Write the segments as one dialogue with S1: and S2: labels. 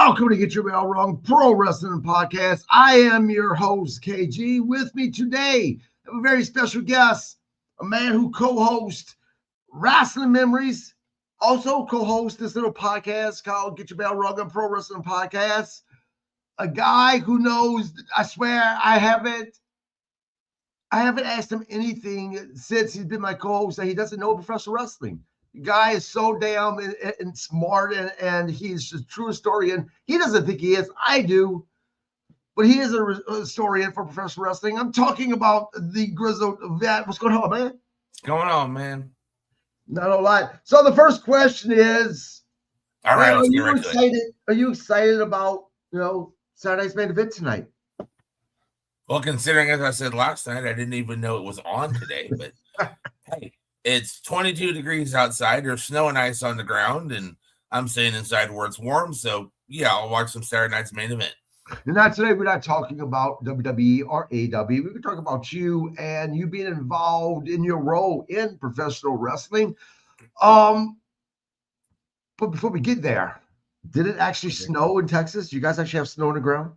S1: Welcome to Get Your Mail Wrong Pro Wrestling Podcast. I am your host, KG. With me today, I have a very special guest, a man who co-hosts Wrestling Memories, also co-hosts this little podcast called Get Your Mail Wrong Pro Wrestling Podcast. A guy who knows, I swear, I haven't asked him anything since he's been my co-host that he doesn't know professional wrestling. The guy is so damn and smart, and he's a true historian. He doesn't think he is. I do. But he is a historian for professional wrestling. I'm talking about the Grizzled Vet. What's going on, man?
S2: What's going on, man?
S1: Not a lot. So the first question is,
S2: all right,
S1: are you excited? Are you excited about, Saturday night's main event tonight?
S2: Well, considering, as I said last night, I didn't even know it was on today. But hey, it's 22 degrees outside. There's snow and ice on the ground, and I'm staying inside where it's warm. So, yeah, I'll watch some Saturday night's main event.
S1: And not today. We're not talking about WWE or AW. We're talking about you and you being involved in your role in professional wrestling. But before we get there, did it actually snow in Texas? Do you guys actually have snow on the ground?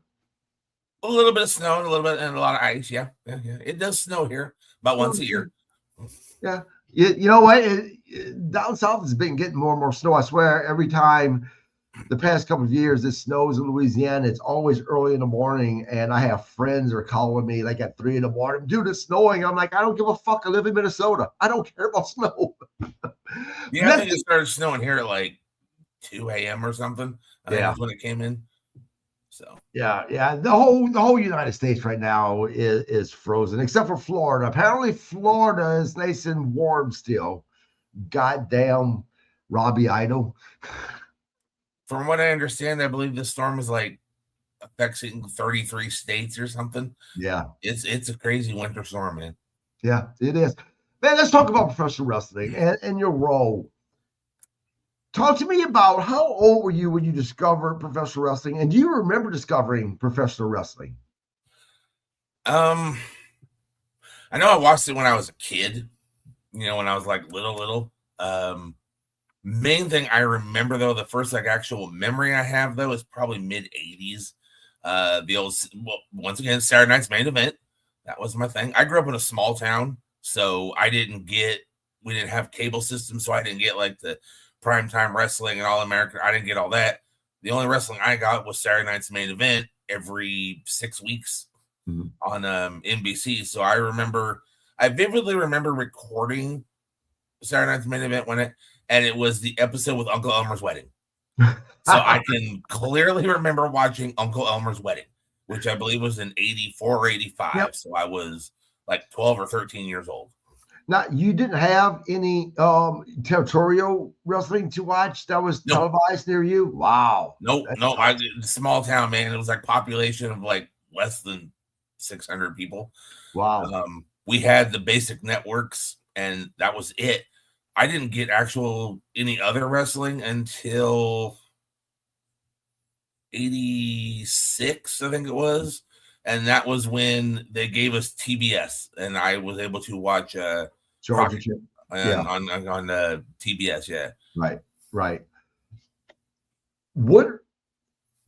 S2: A little bit of snow and a little bit and a lot of ice. Yeah. It does snow here about once a year.
S1: Yeah. You know what? Down south has been getting more and more snow. I swear, every time the past couple of years it snows in Louisiana, it's always early in the morning, and I have friends are calling me like at 3 a.m. Dude, it's snowing. I'm like, I don't give a fuck. I live in Minnesota. I don't care about snow.
S2: Yeah, I think it started snowing here at like 2 a.m. or something. I think that's when it came in. So
S1: yeah. The whole United States right now is frozen, except for Florida. Apparently, Florida is nice and warm still. Goddamn, Robbie Idol.
S2: From what I understand, I believe the storm is like affecting 33 states or something.
S1: Yeah,
S2: it's a crazy winter storm, man.
S1: Yeah, it is. Man, let's talk about professional wrestling and your role. Talk to me about how old were you when you discovered professional wrestling, and do you remember discovering professional wrestling?
S2: I know I watched it when I was a kid, when I was like little. Main thing I remember, though, the first actual memory I have, though, is probably mid-'80s. The old, once again, Saturday night's main event. That was my thing. I grew up in a small town, so we didn't have cable system, so I didn't get like the primetime wrestling and All American. I didn't get all that. The only wrestling I got was Saturday night's main event every 6 weeks on NBC. So I vividly remember recording Saturday night's main event and it was the episode with Uncle Elmer's wedding. So I can clearly remember watching Uncle Elmer's wedding, which I believe was in 84 or 85. Yep. So I was like 12 or 13 years old.
S1: Now, you didn't have any territorial wrestling to watch that was televised near you? Wow.
S2: Nope. Small town, man. It was like population of like less than 600 people.
S1: Wow.
S2: We had the basic networks, and that was it. I didn't get any other wrestling until 86, I think it was. And that was when they gave us TBS, and I was able to watch
S1: Georgia
S2: on TBS. Yeah.
S1: Right. What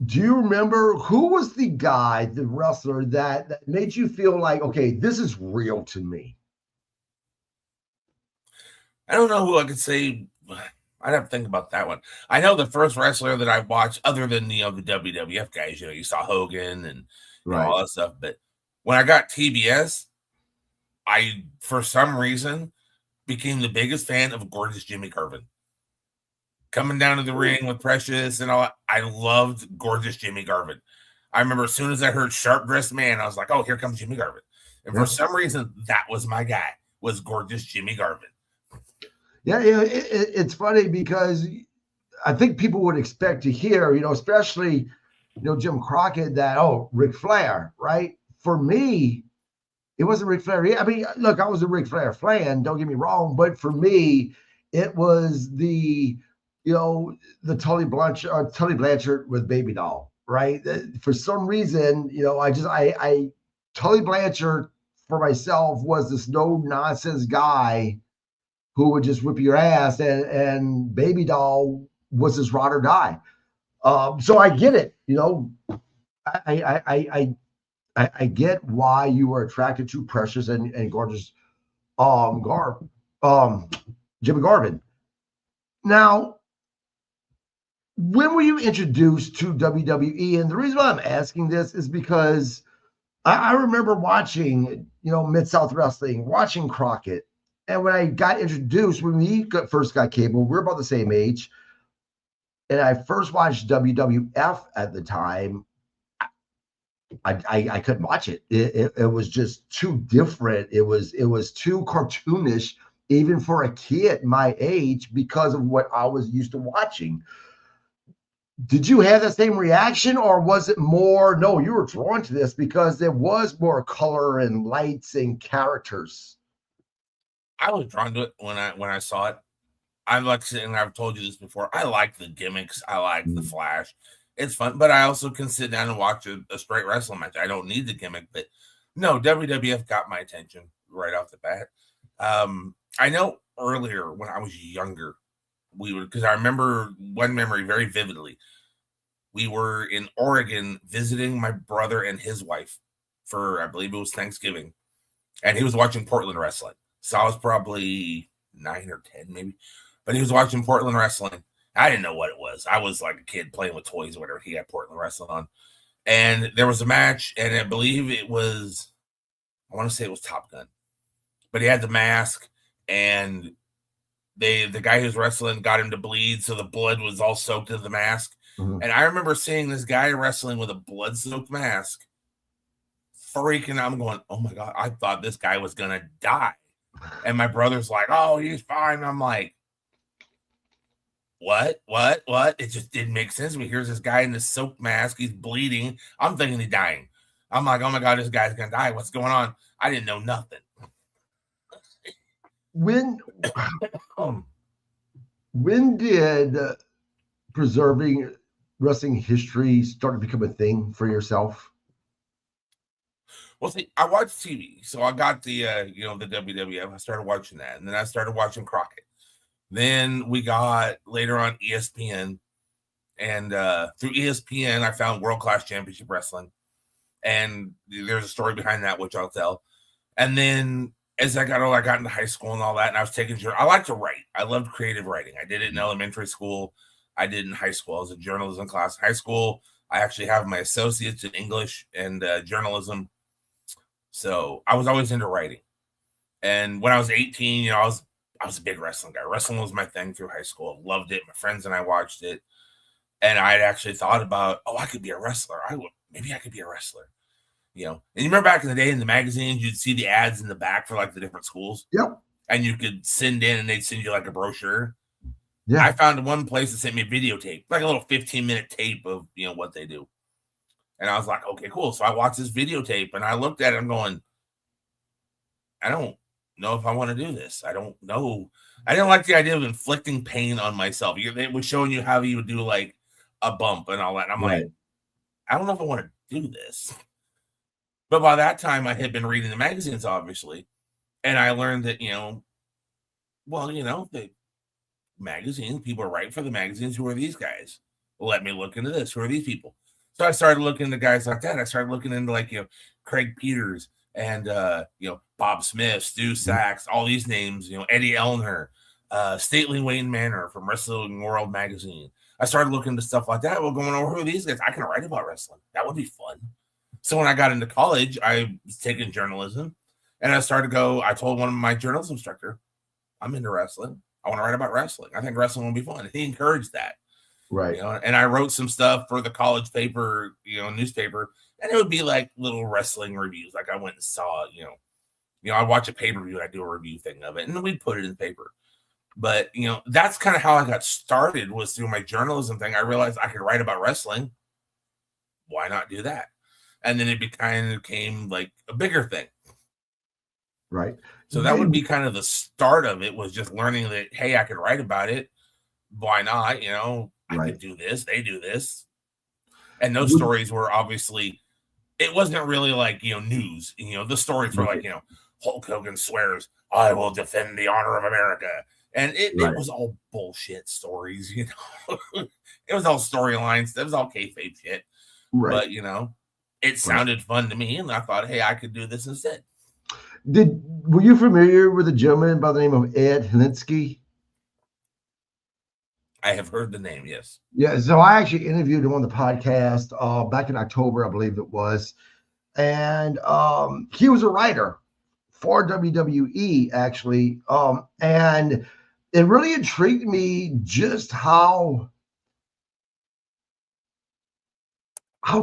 S1: do you remember? Who was the guy, the wrestler that made you feel like, okay, this is real to me?
S2: I don't know who I could say. I'd have to think about that one. I know the first wrestler that I watched, other than the WWF guys, you saw Hogan and all that stuff. But when I got TBS, I, for some reason, became the biggest fan of Gorgeous Jimmy Garvin. Coming down to the ring with Precious and all, I loved Gorgeous Jimmy Garvin. I remember as soon as I heard Sharp Dressed Man, I was like, oh, here comes Jimmy Garvin. And for some reason, that was my guy, was Gorgeous Jimmy Garvin.
S1: Yeah, it's funny because I think people would expect to hear, especially, Jim Crockett, that, Ric Flair, right? For me, it wasn't Ric Flair. I mean, look, I was a Ric Flair fan, don't get me wrong, but for me, it was the Tully Blanchard with Baby Doll, right? For some reason, Tully Blanchard for myself was this no-nonsense guy who would just whip your ass, and Baby Doll was his ride or die. So I get it. I get why you were attracted to Precious and gorgeous Jimmy Garvin. Now, when were you introduced to WWE? And the reason why I'm asking this is because I remember watching, Mid-South Wrestling, watching Crockett. And when I got introduced, when we first got cable, we're about the same age. And I first watched WWF at the time. I couldn't watch it. It was just too different. It was too cartoonish, even for a kid my age, because of what I was used to watching. Did you have the same reaction, or was it more, no, you were drawn to this because there was more color and lights and characters?
S2: I was drawn to it when I saw it. I've told you this before. I like the gimmicks. I like the flash. It's fun, but I also can sit down and watch a straight wrestling match. I don't need the gimmick, but no, WWF got my attention right off the bat. I know earlier when I was younger, because I remember one memory very vividly. We were in Oregon visiting my brother and his wife for, I believe it was Thanksgiving, and he was watching Portland wrestling. So I was probably 9 or 10 maybe, but he was watching Portland wrestling. I didn't know what it was. I was like a kid playing with toys or whatever. He had Portland wrestling on, and there was a match, and I believe it was, I want to say it was Top Gun, but he had the mask, and the guy who was wrestling got him to bleed, so the blood was all soaked into the mask. Mm-hmm. And I remember seeing this guy wrestling with a blood-soaked mask, freaking out. I'm going, oh my God, I thought this guy was gonna die. And my brother's like, oh, he's fine. I'm like, what? It just didn't make sense. We here's this guy in this soaked mask. He's bleeding. I'm thinking he's dying. I'm like, oh my God, this guy's gonna die. What's going on? I didn't know nothing.
S1: When did preserving wrestling history start to become a thing for yourself?
S2: Well, see, I watched TV, so I got the the WWF. I started watching that, and then I started watching Crockett. Then we got later on ESPN, and through ESPN, I found World Class Championship Wrestling, and there's a story behind that which I'll tell. And then as I got older, I got into high school and all that, and I was taking. I like to write. I loved creative writing. I did it in elementary school. I did it in high school. I was a journalism class in high school. I actually have my associates in English and journalism. So I was always into writing. And when I was 18, I was a big wrestling guy. Wrestling was my thing through high school. Loved it. My friends and I watched it. And I had actually thought about, I could be a wrestler. Maybe I could be a wrestler. And you remember back in the day in the magazines, you'd see the ads in the back for like the different schools.
S1: Yep.
S2: And you could send in and they'd send you like a brochure.
S1: Yeah.
S2: I found one place that sent me a videotape, like a little 15-minute tape of, what they do. And I was like, okay, cool. So I watched this videotape and I looked at it. I'm going, I don't know if I want to do this. I don't know. I didn't like the idea of inflicting pain on myself. It was showing you how you would do like a bump and all that. And I'm like, I don't know if I want to do this. But by that time, I had been reading the magazines, obviously. And I learned that, the magazines, people are writing for the magazines. Who are these guys? Let me look into this. Who are these people? So I started looking into guys like that. I started looking into like, Craig Peters and, Bob Smith, Stu Sachs, all these names, Eddie Elner, Stately Wayne Manor from Wrestling World Magazine. I started looking into stuff like that. Well, going over who are these guys? I can write about wrestling. That would be fun. So when I got into college, I was taking journalism and I told one of my journalism instructor, I'm into wrestling. I want to write about wrestling. I think wrestling will be fun. And he encouraged that.
S1: Right.
S2: And I wrote some stuff for the college paper, newspaper, and it would be like little wrestling reviews. Like I went and saw, I watch a pay-per-view and I do a review thing of it, and we'd put it in the paper. But, that's kind of how I got started, was through my journalism thing. I realized I could write about wrestling. Why not do that? And then it kind of became like a bigger thing.
S1: Right.
S2: So that would be kind of the start of it, was just learning that, hey, I could write about it. Why not? I could do this. They do this. And those stories were obviously, it wasn't really like, news. The stories were like, Hulk Hogan swears, I will defend the honor of America. And it was all bullshit stories, you know. It was all storylines. It was all kayfabe shit.
S1: Right.
S2: But, you know, it sounded fun to me, and I thought, hey, I could do this instead.
S1: Were you familiar with a gentleman by the name of Ed Helinsky?
S2: I have heard the name, yes.
S1: Yeah, so I actually interviewed him on the podcast back in October, I believe it was. And he was a writer for WWE, actually. And it really intrigued me just how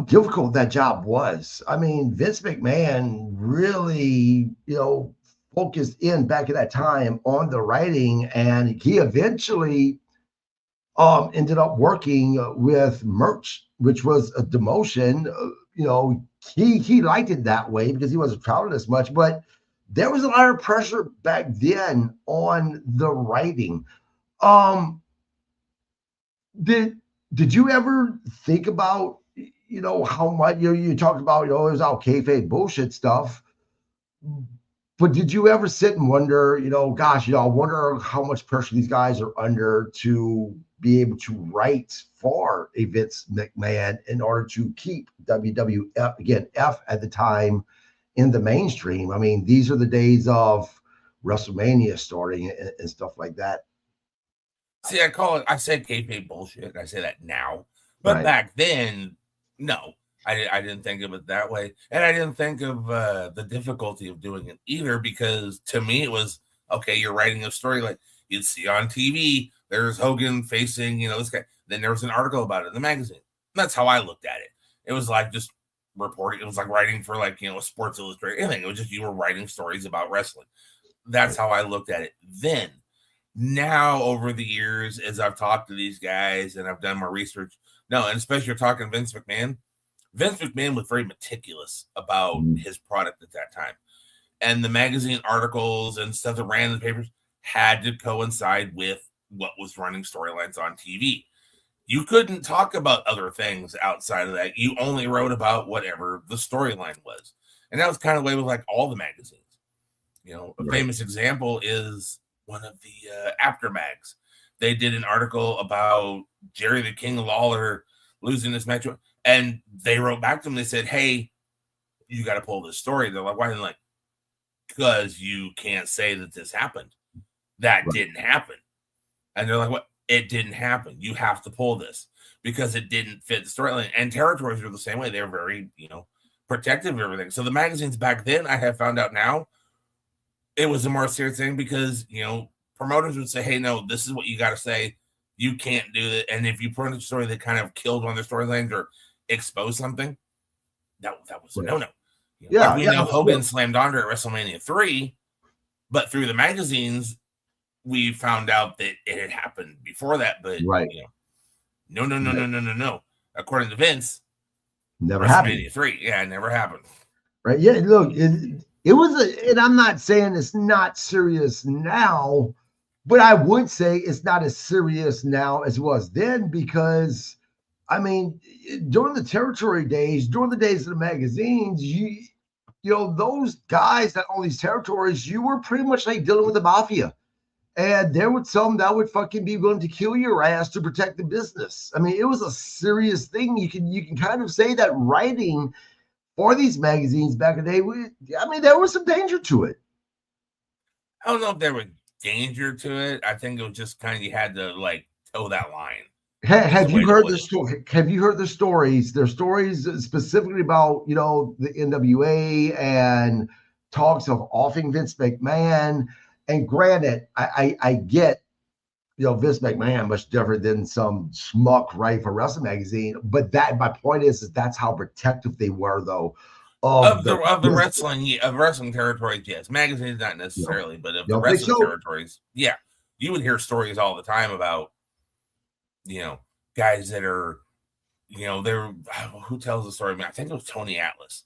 S1: difficult that job was. I mean, Vince McMahon really, focused in back at that time on the writing, and he eventually ended up working with Merch, which was a demotion. He liked it that way because he wasn't traveling as much, but there was a lot of pressure back then on the writing. Did you ever think about, how much, you talked about, it was all kayfabe bullshit stuff, but did you ever sit and wonder, gosh, I wonder how much pressure these guys are under to be able to write for a Vince McMahon in order to keep WWF, again, F at the time, in the mainstream? I mean, these are the days of WrestleMania starting and stuff like that.
S2: See, I said kayfabe bullshit. I say that now. But back then, no. I didn't think of it that way. And I didn't think of the difficulty of doing it either, because to me it was, okay, you're writing a story like you'd see on TV. There's Hogan facing, this guy. Then there was an article about it in the magazine. That's how I looked at it. It was like just reporting. It was like writing for a Sports Illustrated, anything. It was just you were writing stories about wrestling. That's how I looked at it then. Now, over the years, as I've talked to these guys and I've done my research, and especially you're talking Vince McMahon. Vince McMahon was very meticulous about his product at that time. And the magazine articles and stuff that ran in the papers had to coincide with what was running storylines on TV. You couldn't talk about other things outside of that. You only wrote about whatever the storyline was. And that was kind of the way with like all the magazines. A famous example is one of the After Mags. They did an article about Jerry the King Lawler losing this match. And they wrote back to them. They said, hey, you got to pull this story. They're like, why? They're like, because you can't say that this happened. That didn't happen. And they're like, what? It didn't happen. You have to pull this because it didn't fit the storyline. And territories were the same way. They were very, protective of everything. So the magazines back then, I have found out now, it was a more serious thing because, promoters would say, hey, no, this is what you got to say. You can't do it. And if you put in a story that kind of killed one of their storylines or exposed something, that was a no-no. We know Hogan slammed Andre at WrestleMania 3, but through the magazines, we found out that it had happened before that. But no. According to Vince,
S1: never
S2: WrestleMania
S1: happened.
S2: 3, it never happened.
S1: Right? Yeah. Look, it was and I'm not saying it's not serious now, but I would say it's not as serious now as it was then, because I mean, during the territory days, during the days of the magazines, those guys that own these territories, you were pretty much like dealing with the mafia. And there was some that would fucking be willing to kill your ass to protect the business. I mean, it was a serious thing. You can kind of say that writing for these magazines back in the day, there was some danger to it.
S2: I don't know if there was danger to it. I think it was just kind of you had to like toe that line.
S1: Have you heard the story? Have you heard the stories? There's stories specifically about the NWA and talks of offing Vince McMahon. And granted, I get Vince McMahon much different than some schmuck writing for Wrestling Magazine. But my point is that's how protective they were, though.
S2: Of the wrestling territories, yes. Magazines not necessarily, but of the wrestling territories, yeah. You would hear stories all the time about guys that are, they're, who tells the story? I think it was Tony Atlas.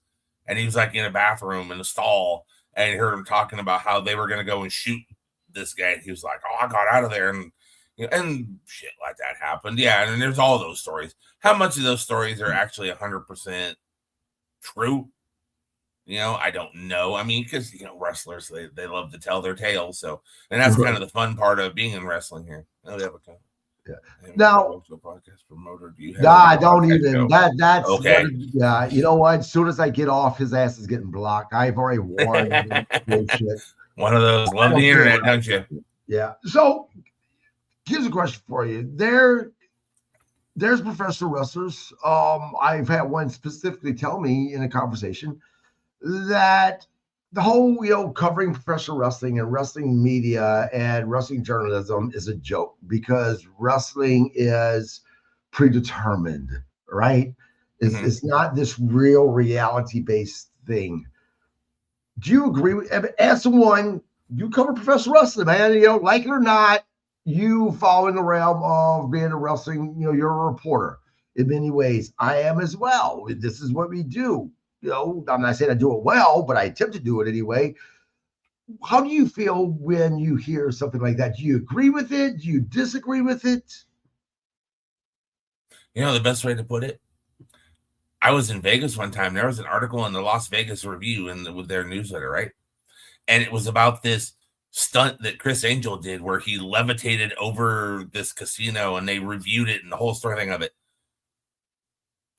S2: And he was like in a bathroom in a stall, and he heard him talking about how they were going to go and shoot this guy. And he was like, oh, I got out of there. And, and shit like that happened. Yeah. And there's all those stories. How much of those stories are actually 100% true? I don't know. I mean, because wrestlers they love to tell their tales. So, and that's kind of the fun part of being in wrestling here. Oh, they have a
S1: Now,
S2: podcast promoter. Do you
S1: nah, I don't even.
S2: Show?
S1: That's
S2: okay.
S1: Yeah, you know what? As soon as I get off, his ass is getting blocked. I've already warned him. Bullshit.
S2: One of those. Love the internet, don't you?
S1: Yeah. So, here's a question for you. There's professional wrestlers. I've had one specifically tell me in a conversation that the whole, covering professional wrestling and wrestling media and wrestling journalism is a joke because wrestling is predetermined, right? It's not this real reality-based thing. Do you agree with, as someone, you cover professional wrestling, man, like it or not, you fall in the realm of being a wrestling, you're a reporter in many ways. I am as well. This is what we do. I'm not saying I do it well, but I attempt to do it anyway. How do you feel when you hear something like that? Do you agree with it? Do you disagree with it?
S2: The best way to put it, I was in Vegas one time. There was an article in the Las Vegas Review with their newsletter, right? And it was about this stunt that Chris Angel did where he levitated over this casino, and they reviewed it and the whole story thing of it.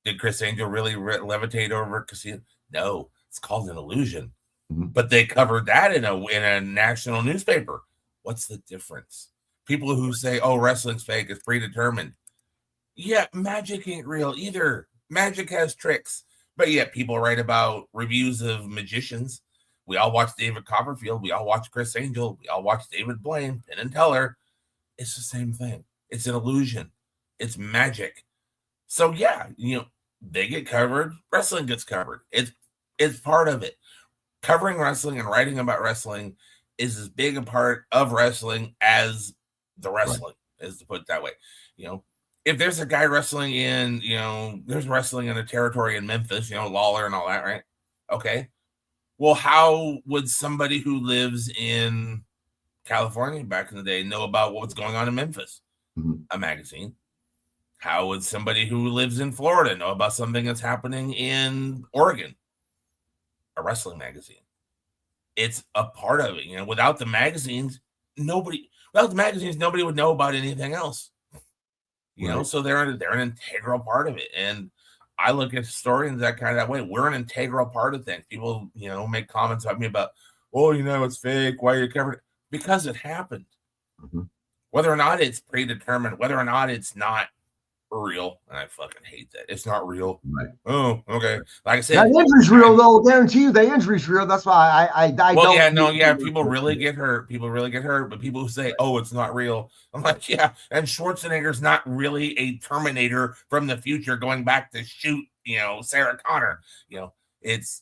S2: Did Chris Angel really levitate over a casino? No, it's called an illusion. Mm-hmm. But they covered that in a national newspaper. What's the difference? People who say, "Oh, wrestling's fake, it's predetermined." Yeah, magic ain't real either. Magic has tricks, but yet people write about reviews of magicians. We all watch David Copperfield. We all watch Chris Angel. We all watch David Blaine, Penn and Teller. It's the same thing. It's an illusion. It's magic. So yeah, they get covered. Wrestling gets covered. It's part of it. Covering wrestling and writing about wrestling is as big a part of wrestling as the wrestling, is to put it that way. If there's a guy wrestling in, there's wrestling in a territory in Memphis, Lawler and all that, right? Okay. Well, how would somebody who lives in California back in the day know about what's going on in Memphis? Mm-hmm. A magazine. How would somebody who lives in Florida know about something that's happening in Oregon? A wrestling magazine. It's a part of it. Without the magazines, nobody would know about anything else. So they're an integral part of it. And I look at historians that kind of that way. We're an integral part of things. People, make comments about me about, it's fake. Why are you covering it? Because it happened. Mm-hmm. Whether or not it's predetermined, whether or not it's not real, and I fucking hate that. It's not real. Right. Oh, okay. Like I said,
S1: the injury's real though. I guarantee you, the injury's real. That's why I
S2: People really get hurt. People really get hurt. But people who say, "Oh, it's not real," I'm like, yeah. And Schwarzenegger's not really a Terminator from the future going back to shoot, Sarah Connor. It's.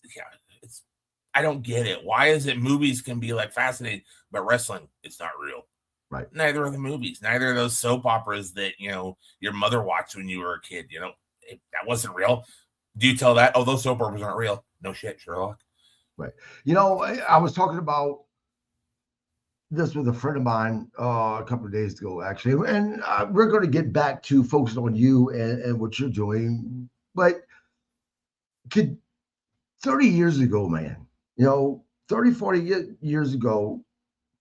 S2: I don't get it. Why is it movies can be like fascinating, but wrestling, it's not real.
S1: Right.
S2: Neither are the movies. Neither are those soap operas that, your mother watched when you were a kid. That wasn't real. Do you tell that? Oh, those soap operas aren't real. No shit, Sherlock.
S1: Right. I was talking about this with a friend of mine a couple of days ago, actually. And we're going to get back to focusing on you and what you're doing. But 30 years ago, man, 30, 40 years ago,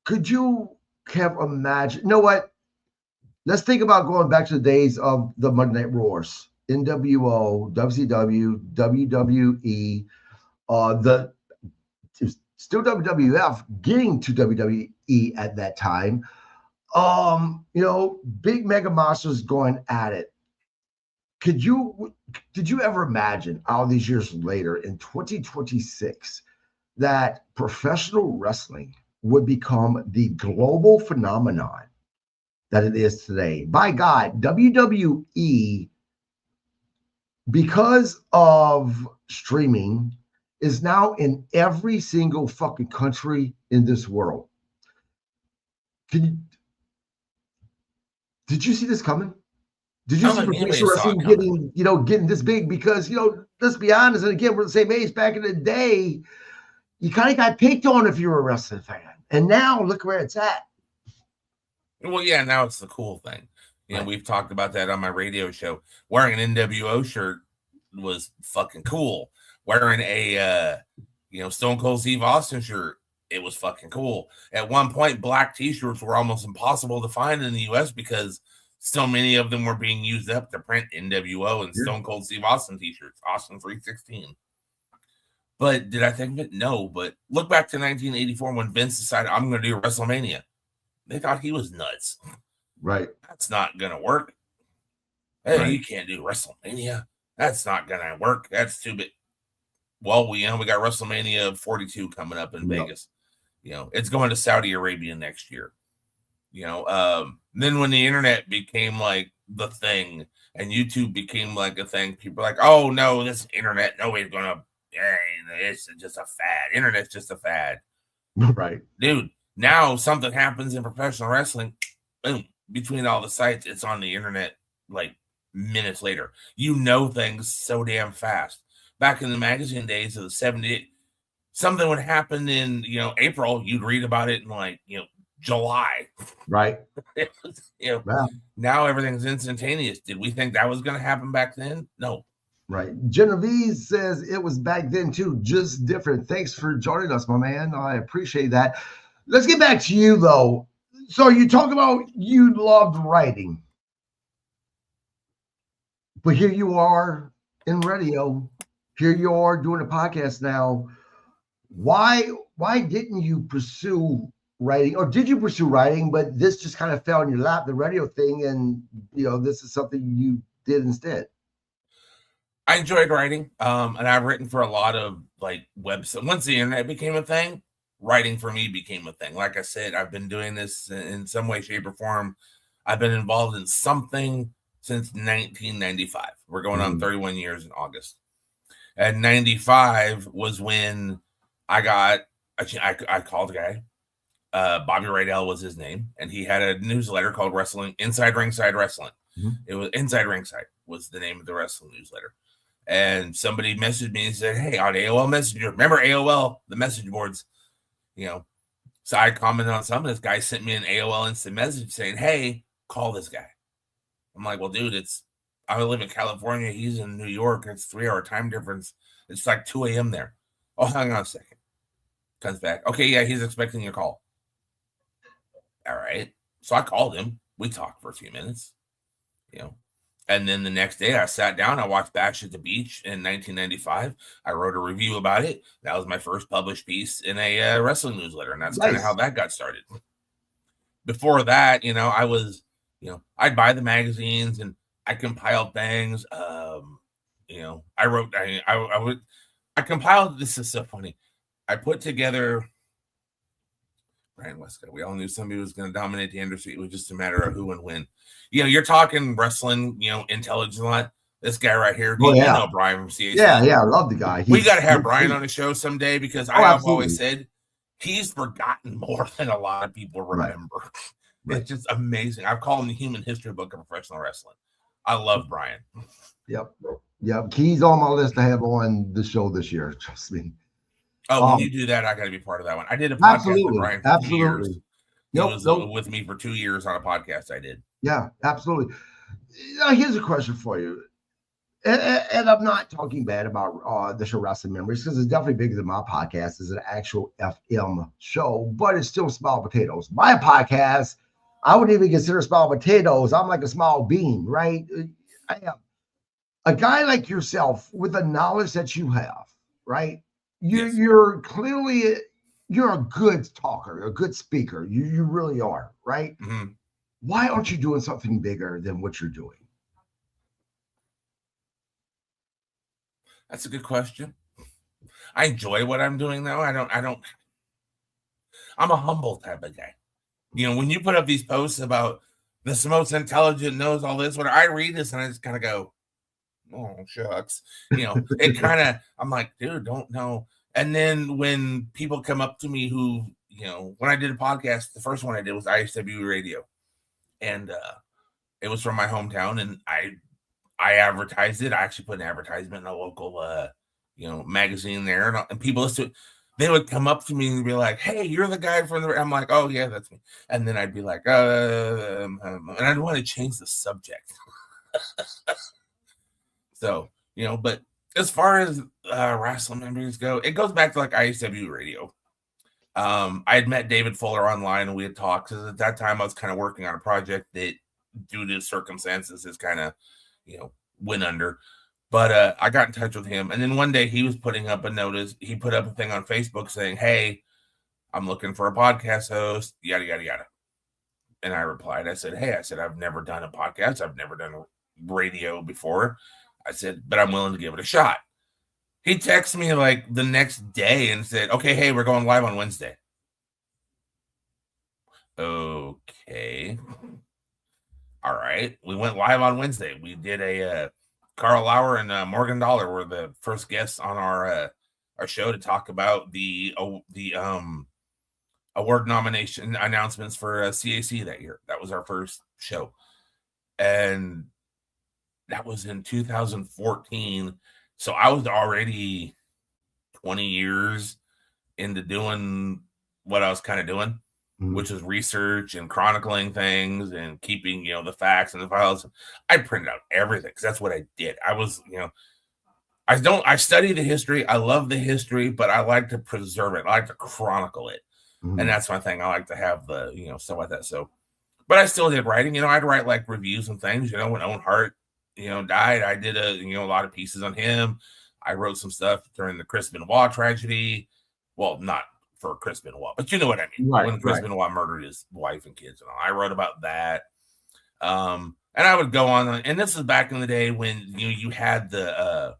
S1: could you have imagined? You know what? Let's think about going back to the days of the Monday Night Wars, NWO, WCW, WWE, still WWF, getting to WWE at that time. Big mega monsters going at it. Did you ever imagine all these years later in 2026 that professional wrestling would become the global phenomenon that it is today? By God, WWE, because of streaming, is now in every single fucking country in this world. Did you see this coming? Did you see professional wrestling getting this big? Because, let's be honest, and again, we're the same age. Back in the day, you kind of got picked on if you were a wrestling fan. And now look where it's at.
S2: Well, yeah, now it's the cool thing. Right. We've talked about that on my radio show. Wearing an NWO shirt was fucking cool. Wearing a Stone Cold Steve Austin shirt. It was fucking cool. At one point, black t-shirts were almost impossible to find in the U.S. because so many of them were being used up to print NWO and Stone Cold Steve Austin t-shirts, Austin 316. But did I think of it? No. But look back to 1984 when Vince decided I'm going to do WrestleMania. They thought he was nuts.
S1: Right.
S2: That's not going to work. Hey,
S1: Right.
S2: you can't do WrestleMania. That's not going to work. That's too big. Well, we got WrestleMania 42 coming up in Vegas. It's going to Saudi Arabia next year. Then when the internet became like the thing and YouTube became like a thing, people are like, oh no, this internet, nobody's going to, it's just a fad. Internet's just a fad.
S1: Right.
S2: Dude, now something happens in professional wrestling, boom, between all the sites, it's on the internet like minutes later. Things so damn fast. Back in the magazine days of the 70s, something would happen in, April, you'd read about it in like, July.
S1: Right.
S2: Now everything's instantaneous. Did we think that was going to happen back then? No.
S1: Right. Genevieve says it was back then too, just different. Thanks for joining us, my man. I appreciate that. Let's get back to you though. So you talk about you loved writing, but here you are in radio. Here you are doing a podcast now. Why didn't you pursue writing, or did you pursue writing, but this just kind of fell in your lap, the radio thing, and this is something you did instead?
S2: I enjoyed writing, and I've written for a lot of like websites. Once the internet became a thing, writing for me became a thing. Like I said, I've been doing this in some way, shape, or form. I've been involved in something since 1995. We're going on 31 years in August. And 95 was when I called a guy. Bobby Rydell was his name, and he had a newsletter called Inside Ringside Wrestling. It was Inside Ringside was the name of the wrestling newsletter. And somebody messaged me and said, hey, on AOL Messenger, remember AOL, the message boards, So I commented on something. This guy sent me an AOL instant message saying, hey, call this guy. I'm like, well, dude, I live in California. He's in New York. It's 3-hour time difference. It's like 2 a.m. there. Oh, hang on a second. Comes back. Okay, yeah, he's expecting your call. All right. So I called him. We talked for a few minutes, And then the next day I sat down. I watched Bash at the Beach in 1995. I wrote a review about it. That was my first published piece in a wrestling newsletter. And that's kind of how that got started. Before that, I was, I'd buy the magazines and I compiled things. I compiled, this is so funny. I put together Brian Westcott. We all knew somebody was going to dominate the industry. It was just a matter of who and when. You're talking wrestling, intelligence a lot. This guy right here, you know Brian from CAC.
S1: Yeah, I love the guy.
S2: We got to have Brian on the show someday because I've always said he's forgotten more than a lot of people remember. Right. It's just amazing. I've called him the human history book of professional wrestling. I love Brian.
S1: Yep. He's on my list to have on the show this year. Trust me.
S2: Oh, when you do that, I got to be part of that one. I did a podcast with Brian for 2 years. He was with me for 2 years on a podcast I did. Yeah, absolutely.
S1: Here's a question for you. And I'm not talking bad about the show Wrestling Memories because it's definitely bigger than my podcast. It's an actual FM show, but it's still small potatoes. My podcast, I wouldn't even consider small potatoes. I'm like a small bean, right? I am a guy like yourself with the knowledge that you have, right? You're clearly, you're a good talker, a good speaker. You really are, right?
S2: Mm-hmm.
S1: Why aren't you doing something bigger than what you're doing?
S2: That's a good question. I enjoy what I'm doing though. I'm a humble type of guy. When you put up these posts about the most intelligent knows all this, when I read this and I just kind of go, oh, shucks. It kind of, I'm like, dude, don't know. And then when people come up to me who, when I did a podcast, the first one I did was ISW Radio. And it was from my hometown. And I advertised it. I actually put an advertisement in a local, magazine there. And people listen to it. They would come up to me and be like, hey, you're the guy from the... I'm like, oh, yeah, that's me. And then I'd be like, and I don't want to change the subject. So, but As far as wrestling memories go, it goes back to like ISW radio. I had met David Fuller online and we had talked, because at that time I was kind of working on a project that, due to circumstances, is kind of, went under. But I got in touch with him, and then one day he was putting up a notice. He put up a thing on Facebook saying, "Hey, I'm looking for a podcast host, yada, yada, yada." And I replied, I said, "Hey," I said, "I've never done a podcast. I've never done radio before." I said, "But I'm willing to give it a shot." He texted me like the next day and said, "Okay, hey, we're going live on Wednesday." Okay. All right. We went live on Wednesday. We did a Carl Lauer and Morgan Dollar were the first guests on our show to talk about the award nomination announcements for CAC that year. That was our first show. And that was in 2014. So I was already 20 years into doing what I was kind of doing, which was research and chronicling things and keeping, the facts and the files. I printed out everything because that's what I did. I was, I study the history. I love the history, but I like to preserve it. I like to chronicle it. And that's my thing. I like to have the, stuff like that. So, but I still did writing. I'd write like reviews and things, when Owen Hart, died. I did a lot of pieces on him. I wrote some stuff during the Chris Benoit tragedy. Well, not for Chris Benoit, but you know what I mean.
S1: Right,
S2: when Chris Benoit murdered his wife and kids and all. I wrote about that. And I would go on, and this is back in the day when you had the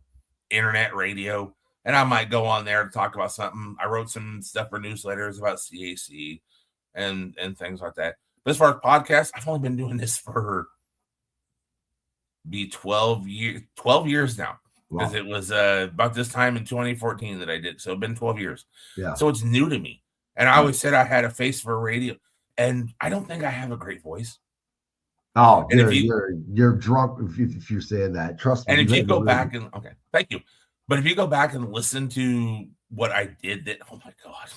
S2: internet radio, and I might go on there to talk about something. I wrote some stuff for newsletters about CAC and things like that. But as far as podcasts, I've only been doing this for 12 years now. Because it was about this time in 2014 that I did. So it's been 12 years.
S1: Yeah.
S2: So it's new to me. And I always said I had a face for radio. And I don't think I have a great voice.
S1: Oh, and you're drunk if you're saying that. Trust me.
S2: And if you go back and, okay, thank you. But if you go back and listen to what I did, that, oh my God,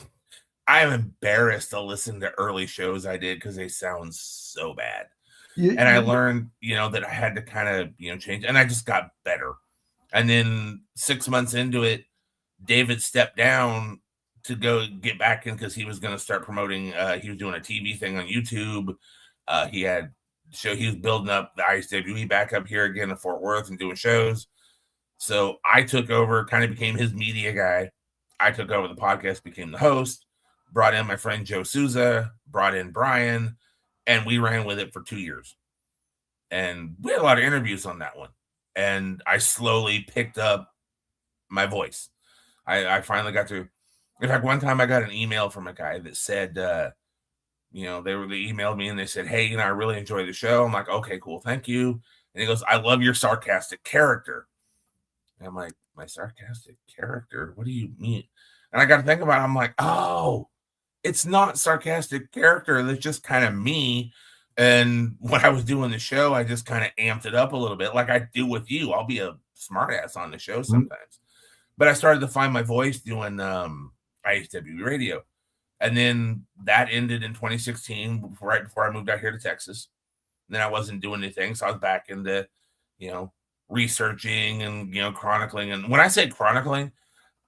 S2: I am embarrassed to listen to early shows I did because they sound so bad. And I learned, that I had to kind of, change. And I just got better. And then 6 months into it, David stepped down to go get back in because he was going to start promoting. He was doing a TV thing on YouTube. He was building up the ISWE back up here again in Fort Worth and doing shows. So I took over, kind of became his media guy. I took over the podcast, became the host, brought in my friend Joe Souza, brought in Brian, and we ran with it for 2 years. And we had a lot of interviews on that one. And I slowly picked up my voice. I finally got to, in fact, one time I got an email from a guy that said, they emailed me and they said, "Hey, I really enjoy the show." I'm like, "Okay, cool. Thank you." And he goes, "I love your sarcastic character." And I'm like, "My sarcastic character? What do you mean?" And I got to think about it. I'm like, "Oh, it's not sarcastic character. That's just kind of me." And when I was doing the show, I just kind of amped it up a little bit, like I do with you. I'll be a smartass on the show sometimes. But I started to find my voice doing ISW radio. And then that ended in 2016, right before I moved out here to Texas. And then I wasn't doing anything. So I was back into, researching and, chronicling. And when I say chronicling,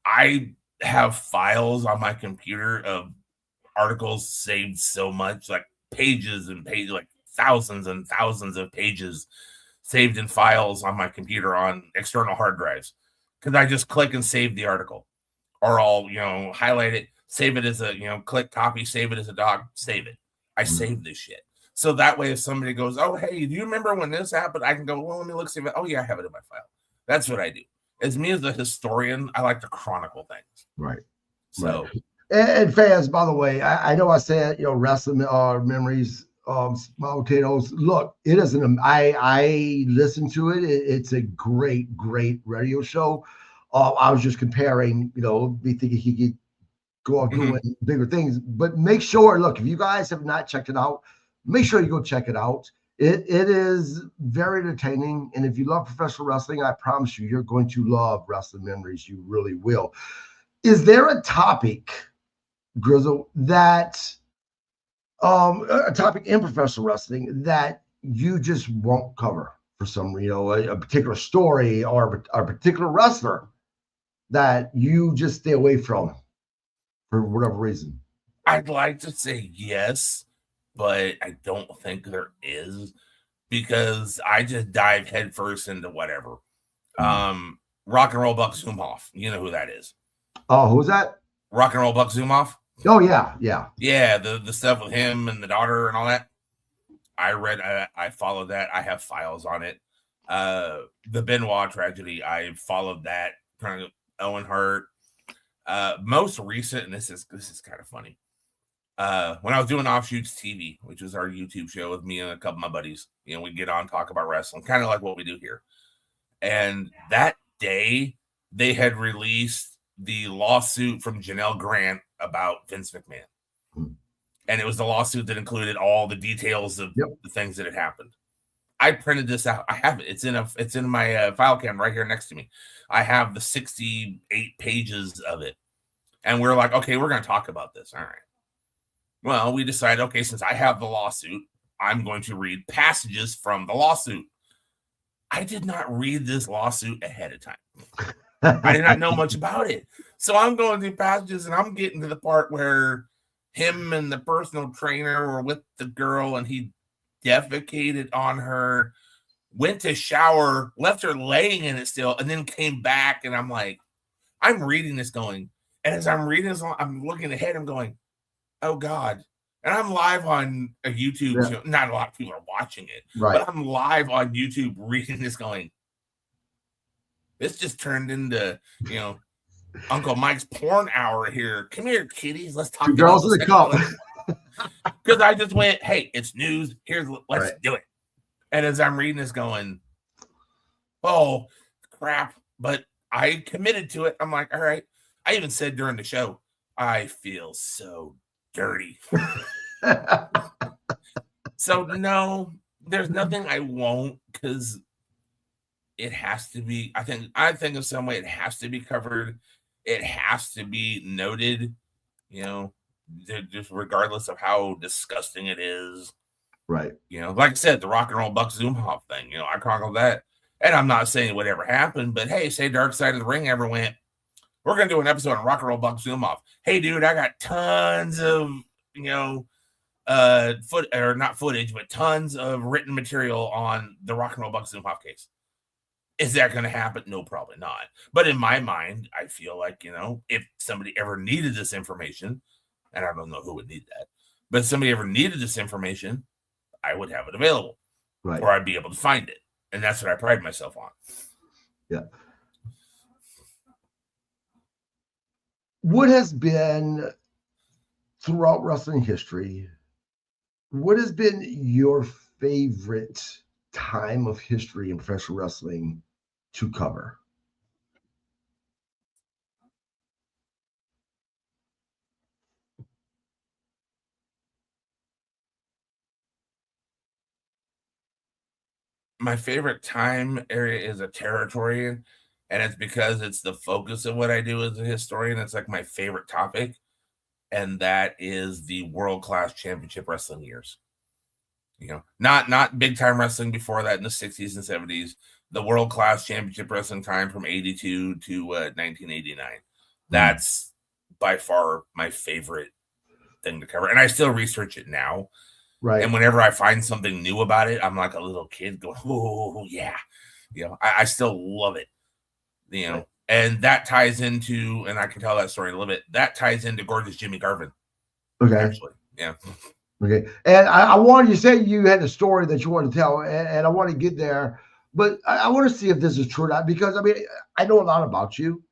S2: I have files on my computer of articles saved so much, like pages and pages, like thousands and thousands of pages saved in files on my computer on external hard drives. Because I just click and save the article, or I'll, highlight it, save it as a, click copy, save it as a doc, save it. I save this shit. So that way, if somebody goes, "Oh, hey, do you remember when this happened?" I can go, "Well, let me look, see if oh yeah, I have it in my file." That's what I do. As me as a historian, I like to chronicle things.
S1: Right.
S2: So.
S1: Right. And fans, by the way, I know I said, wrestling memories, small potatoes. Look, it isn't. I listened to it. It's a great radio show. I was just comparing, be thinking he could go out doing bigger things. But make sure, look, if you guys have not checked it out, make sure you go check it out. It is very entertaining. And if you love professional wrestling, I promise you're going to love Wrestling Memories. You really will. Is there a topic, Grizzle, that a topic in professional wrestling that you just won't cover? for some, a particular story or a particular wrestler that you just stay away from for whatever reason?
S2: I'd like to say yes, but I don't think there is, because I just dive headfirst into whatever. Rock and Roll Buck Zumhoff. You know who that is?
S1: Oh, who's that?
S2: Rock and Roll Buck Zumhoff.
S1: Oh yeah.
S2: The stuff with him and the daughter and all that. I read. I followed that. I have files on it. The Benoit tragedy. I followed that. Kind of Owen Hart. Most recent, and this is kind of funny. When I was doing Offshoots TV, which is our YouTube show with me and a couple of my buddies, we get on, talk about wrestling, kind of like what we do here. And that day, they had released the lawsuit from Janelle Grant about Vince McMahon. And it was the lawsuit that included all the details of the things that had happened. I printed this out. I have it. It's in my file cabinet right here next to me. I have the 68 pages of it. And we're like, okay, we're going to talk about this. All right. Well, we decided, okay, since I have the lawsuit, I'm going to read passages from the lawsuit. I did not read this lawsuit ahead of time. I did not know much about it. So I'm going through passages and I'm getting to the part where him and the personal trainer were with the girl and he defecated on her, went to shower, left her laying in it still, and then came back. And I'm like, I'm reading this going. And as I'm reading this, I'm looking ahead, I'm going, oh God. And I'm live on a YouTube show. Not a lot of people are watching it, but I'm live on YouTube reading this going, this just turned into, Uncle Mike's porn hour here. Come here, kiddies. Let's talk about
S1: girls in the cup.
S2: Because I just went, hey, it's news. Let's do it. And as I'm reading this going, oh, crap. But I committed to it. I'm like, all right. I even said during the show, I feel so dirty. So no, there's nothing I won't, because it has to be. I think of some way it has to be covered. It has to be noted, just regardless of how disgusting it is.
S1: Right.
S2: Like I said, the Rock and Roll Buck Zumhoff thing, I chronicled that. And I'm not saying whatever happened, but hey, say Dark Side of the Ring ever went, we're going to do an episode on Rock and Roll Buck Zumhoff. Hey, dude, I got tons of, not footage, but tons of written material on the Rock and Roll Buck Zumhoff case. Is that going to happen? No, probably not. But in my mind, I feel like, if somebody ever needed this information, and I don't know who would need that, but if somebody ever needed this information, I would have it available. Right. Or I'd be able to find it. And that's what I pride myself on.
S1: Yeah. What has been, throughout wrestling history, what has been your favorite time of history in professional wrestling to cover?
S2: My favorite time area is a territory, and it's because it's the focus of what I do as a historian. It's like my favorite topic, and that is the world-class championship wrestling years. Not big-time wrestling before that in the 60s and 70s, the world-class championship wrestling time from 82 to 1989. That's by far my favorite thing to cover, and I still research it now. Right. And whenever I find something new about it, I'm like a little kid going, oh, yeah. I still love it. Right. And that ties into, and I can tell that story a little bit, that ties into Gorgeous Jimmy Garvin.
S1: Okay.
S2: Actually. Yeah.
S1: Okay. And I wanted you to say you had a story that you want to tell, and I want to get there, but I want to see if this is true or not, because, I know a lot about you.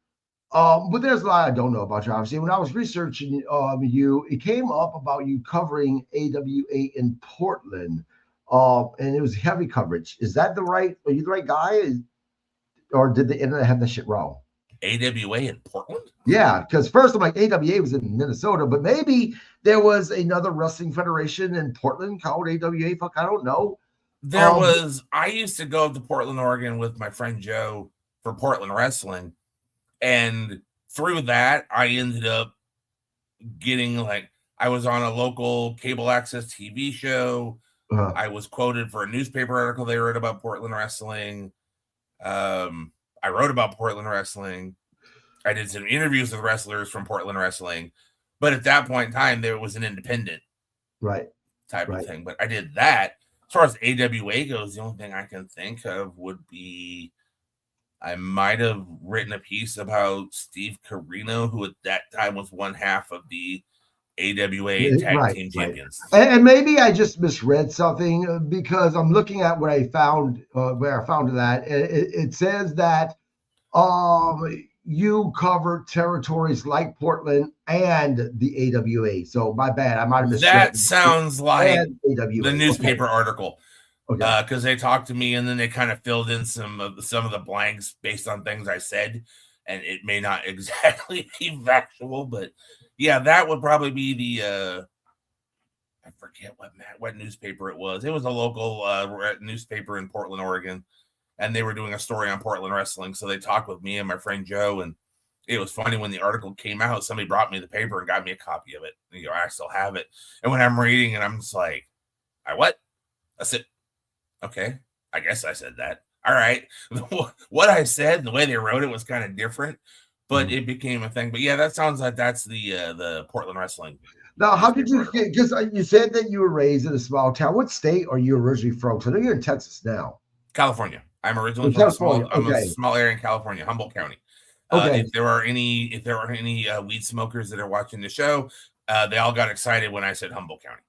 S1: But there's a lot I don't know about you, obviously. When I was researching you, it came up about you covering AWA in Portland, and it was heavy coverage. Are you the right guy? Or did the internet have that shit wrong?
S2: AWA in Portland?
S1: Yeah, because first I'm like, AWA was in Minnesota, but maybe there was another wrestling federation in Portland called AWA. Fuck, I don't know.
S2: I used to go to Portland, Oregon with my friend Joe for Portland Wrestling. And through that, I ended up getting, I was on a local cable access TV show. I was quoted for a newspaper article they wrote about Portland wrestling. I wrote about Portland wrestling. I did some interviews with wrestlers from Portland wrestling. But at that point in time, there was an independent type of thing. But I did that. As far as AWA goes, the only thing I can think of would be I might have written a piece about Steve Carino, who at that time was one half of the AWA Tag Team Champions.
S1: And maybe I just misread something because I'm looking at what I found, where I found that. It says that you cover territories like Portland and the AWA. So my bad. I might have misread.
S2: That sounds like the newspaper article. Because they talked to me and then they kind of filled in some of the blanks based on things I said, and it may not exactly be factual, but yeah, that would probably be the I forget what newspaper it was. It was a local newspaper in Portland, Oregon, and they were doing a story on Portland wrestling. So they talked with me and my friend Joe, and it was funny when the article came out. Somebody brought me the paper and got me a copy of it. You know, I still have it, and when I'm reading it, I'm just like, I said, okay, I guess I said that. All right. What I said and the way they wrote it was kind of different, but it became a thing. But yeah, that sounds like that's the Portland wrestling.
S1: Now, how did you get, because you said that you were raised in a small town. What state are you originally from? So I know you're in Texas now.
S2: California. I'm originally from a small area in California, Humboldt County. If there are any weed smokers that are watching the show, they all got excited when I said Humboldt County.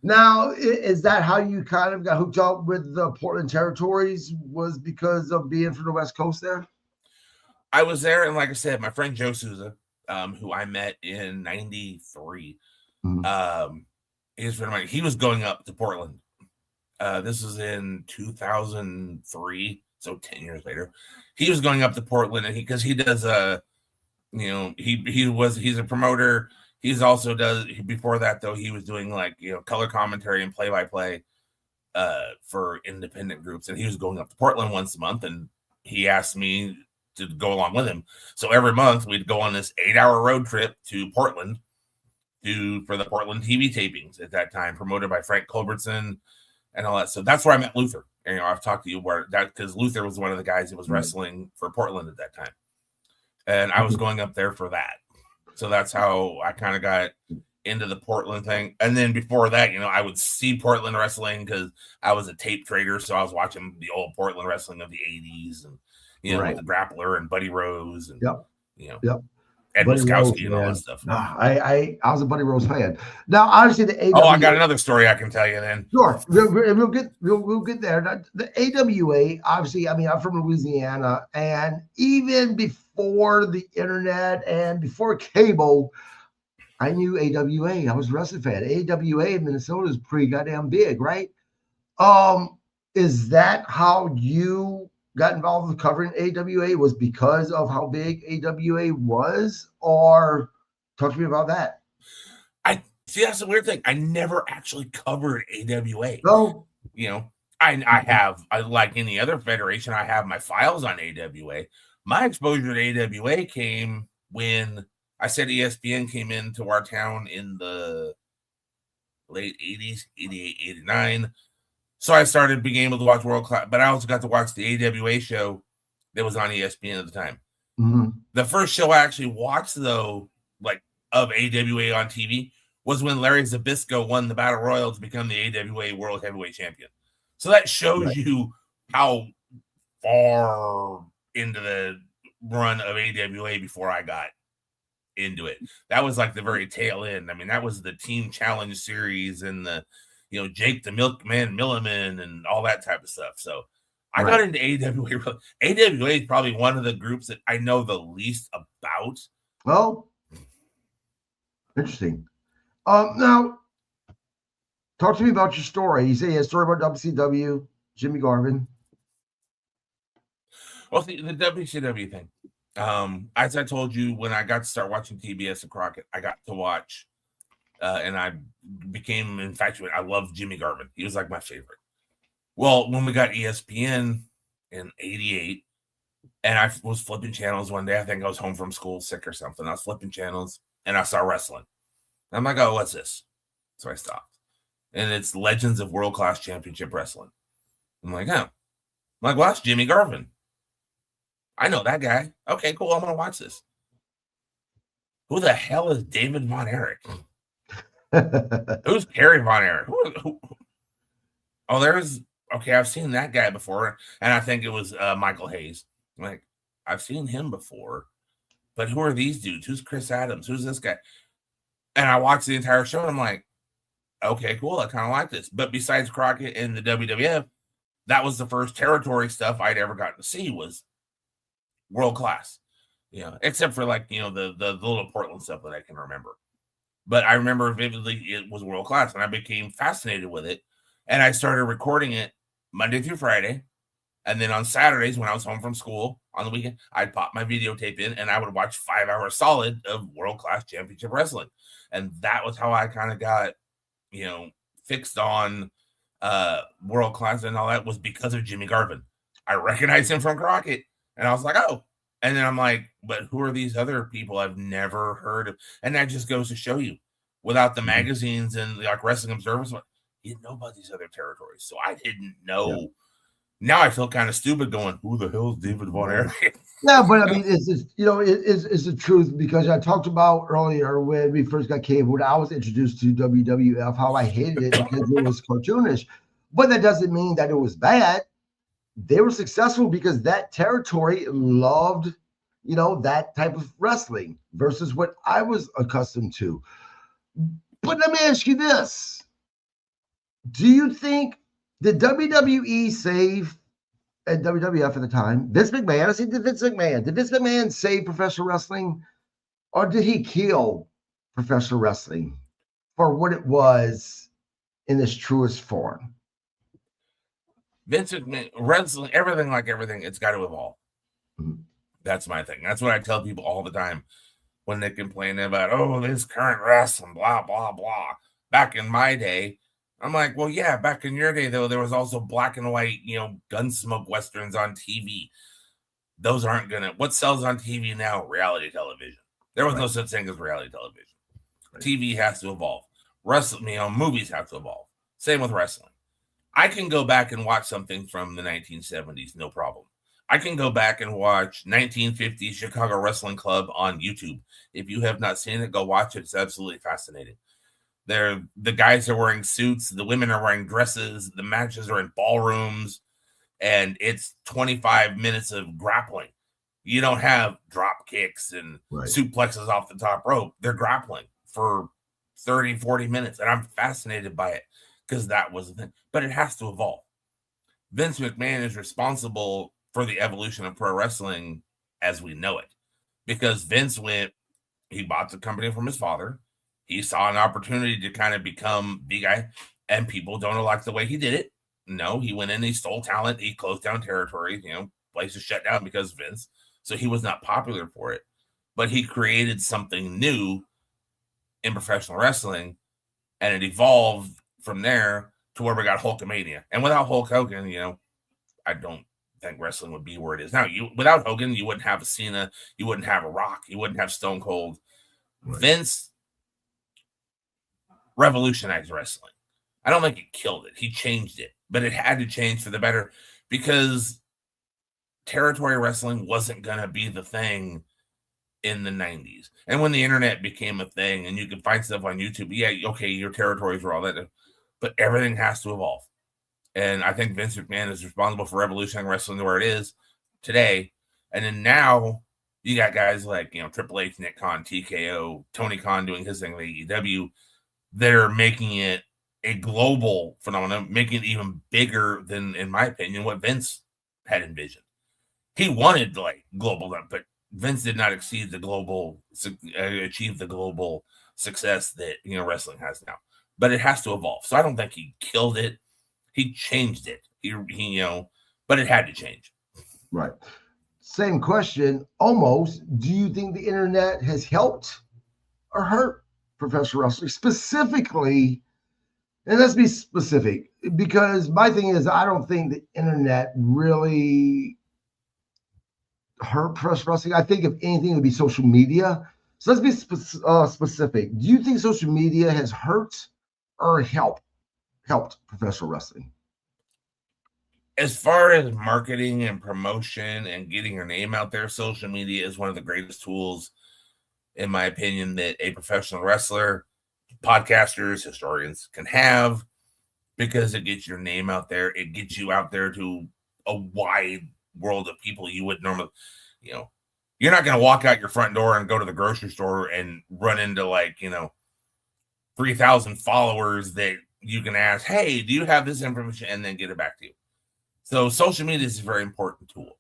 S1: Now, is that how you kind of got hooked up with the Portland territories? Was because of being from the West Coast there?
S2: I was there, and like I said, my friend Joe Souza, who I met in '93, he was going up to Portland. This was in 2003, so 10 years later. He was going up to Portland, and because he does he's a promoter. He's also before that though, he was doing color commentary and play-by-play for independent groups, and he was going up to Portland once a month, and he asked me to go along with him. So every month we'd go on this 8-hour road trip to Portland for the Portland TV tapings at that time, promoted by Frank Culbertson and all that. So that's where I met Luther. And, I've talked to you because Luther was one of the guys that was wrestling for Portland at that time, and I was going up there for that. So that's how I kind of got into the Portland thing. And then before that, I would see Portland wrestling because I was a tape trader. So I was watching the old Portland wrestling of the 80s and, with the Grappler and Buddy Rose and, Ed Wiskowski and all that stuff.
S1: I was a Buddy Rose fan. Now, obviously, the AWA.
S2: Oh, I got another story I can tell you then.
S1: Sure. We'll get there. Now, the AWA, obviously, I'm from Louisiana, and even before the internet and before cable, I knew AWA. I was a wrestling fan. AWA in Minnesota is pretty goddamn big, right? Is that how you got involved with covering AWA? Was because of how big AWA was? Or talk to me about that.
S2: See, that's the weird thing. I never actually covered AWA.
S1: No.
S2: I like any other federation, I have my files on AWA. My exposure to AWA came when I said ESPN came into our town in the late 80s, 88, 89. So I started being able to watch World Class, but I also got to watch the AWA show that was on ESPN at the time.
S1: Mm-hmm.
S2: The first show I actually watched, though, of AWA on TV was when Larry Zbyszko won the Battle Royal to become the AWA World Heavyweight Champion. So that shows you how far into the run of AWA before I got into it. That was like the very tail end. That was the Team Challenge series and the Jake the Milkman Milliman and all that type of stuff. So I got into AWA. AWA is probably one of the groups that I know the least about.
S1: Well, interesting. Now, talk to me about your story. You say you had a story about WCW, Jimmy Garvin.
S2: Well, the WCW thing. As I told you, when I got to start watching TBS and Crockett, I got to watch, and I became infatuated. I loved Jimmy Garvin. He was like my favorite. Well, when we got ESPN in '88, and I was flipping channels one day, I think I was home from school sick or something. I was flipping channels, and I saw wrestling. I'm like, oh, what's this? So I stopped. and it's Legends of World Class Championship Wrestling. I'm like, oh. I'm like, well, that's Jimmy Garvin. I know that guy. Okay, cool. I'm going to watch this. Who the hell is David Von Erich? Who's Kerry Von Erich? Who? Oh, okay, I've seen that guy before, and I think it was Michael Hayes. I'm like, I've seen him before, but who are these dudes? Who's Chris Adams? Who's this guy? And I watched the entire show, and I'm like, okay, cool. I kind of like this. But besides Crockett and the WWF, that was the first territory stuff I'd ever gotten to see was world class. Except for like, the little Portland stuff that I can remember. But I remember vividly it was world class, and I became fascinated with it. And I started recording it Monday through Friday. And then on Saturdays, when I was home from school on the weekend, I'd pop my videotape in and I would watch 5 hours solid of world-class championship wrestling. And that was how I kind of got, fixed on world-class and all that, was because of Jimmy Garvin. I recognized him from Crockett. And I was like, oh. And then I'm like, but who are these other people I've never heard of? And that just goes to show you, without the magazines and like Wrestling Observer, you didn't know about these other territories. So I didn't know. Yeah. Now I feel kind of stupid going, who the hell is David Von Erich?
S1: Yeah, but I mean, it's the truth, because I talked about earlier when we first got cable, when I was introduced to WWF, how I hated it because it was cartoonish. But that doesn't mean that it was bad. They were successful because that territory loved, that type of wrestling versus what I was accustomed to. But let me ask you this. Do you think the WWE save at WWF at the time, Vince McMahon? I said, did Vince McMahon save professional wrestling, or did he kill professional wrestling for what it was in its truest form?
S2: Vince McMahon, wrestling, everything, it's got to evolve. Mm-hmm. That's my thing. That's what I tell people all the time when they complain about, oh, this current wrestling, blah, blah, blah. Back in my day, I'm like, well, yeah, back in your day, though, there was also black and white, Gunsmoke Westerns on TV. Those aren't going to, what sells on TV now? Reality television. There was no such thing as reality television. Right. TV has to evolve. Wrestling, movies have to evolve. Same with wrestling. I can go back and watch something from the 1970s, no problem. I can go back and watch 1950 Chicago Wrestling Club on YouTube. If you have not seen it, go watch it. It's absolutely fascinating. The guys are wearing suits, the women are wearing dresses, the matches are in ballrooms, and it's 25 minutes of grappling. You don't have drop kicks and suplexes off the top rope. They're grappling for 30, 40 minutes, and I'm fascinated by it because that was the thing. But it has to evolve. Vince McMahon is responsible for the evolution of pro wrestling as we know it, because Vince he bought the company from his father. He saw an opportunity to kind of become the guy, and people don't like the way he did it. No, he went in, he stole talent, he closed down territories, places shut down because of Vince. So he was not popular for it. But he created something new in professional wrestling, and it evolved from there to where we got Hulkamania. And without Hulk Hogan, I don't think wrestling would be where it is now. Without Hogan, you wouldn't have a Cena, you wouldn't have a Rock, you wouldn't have Stone Cold. Right. Vince revolutionized wrestling. I don't think he killed it. He changed it, but it had to change for the better because territory wrestling wasn't going to be the thing in the 90s. And when the internet became a thing and you could find stuff on YouTube, yeah, okay, your territories were all that, but everything has to evolve. And I think Vince McMahon is responsible for revolutionizing wrestling to where it is today. And then now you got guys like, Triple H, Nick Khan, TKO, Tony Khan doing his thing with AEW. They're making it a global phenomenon, making it even bigger than, in my opinion, what Vince had envisioned. He wanted global, but Vince did not achieve the global success that wrestling has now. But it has to evolve. So I don't think he killed it. He changed it. He but it had to change.
S1: Right. Same question, almost. Do you think the internet has helped or hurt professional wrestling specifically? And let's be specific, because my thing is, I don't think the internet really hurt professional wrestling. I think if anything, it would be social media. So let's be specific. Do you think social media has hurt or helped helped professional wrestling?
S2: As far as marketing and promotion and getting your name out there, social media is one of the greatest tools, in my opinion, that a professional wrestler, podcasters, historians can have, because it gets your name out there. It gets you out there to a wide world of people you would normally, you're not going to walk out your front door and go to the grocery store and run into 3,000 followers that you can ask, hey, do you have this information? And then get it back to you. So social media is a very important tool.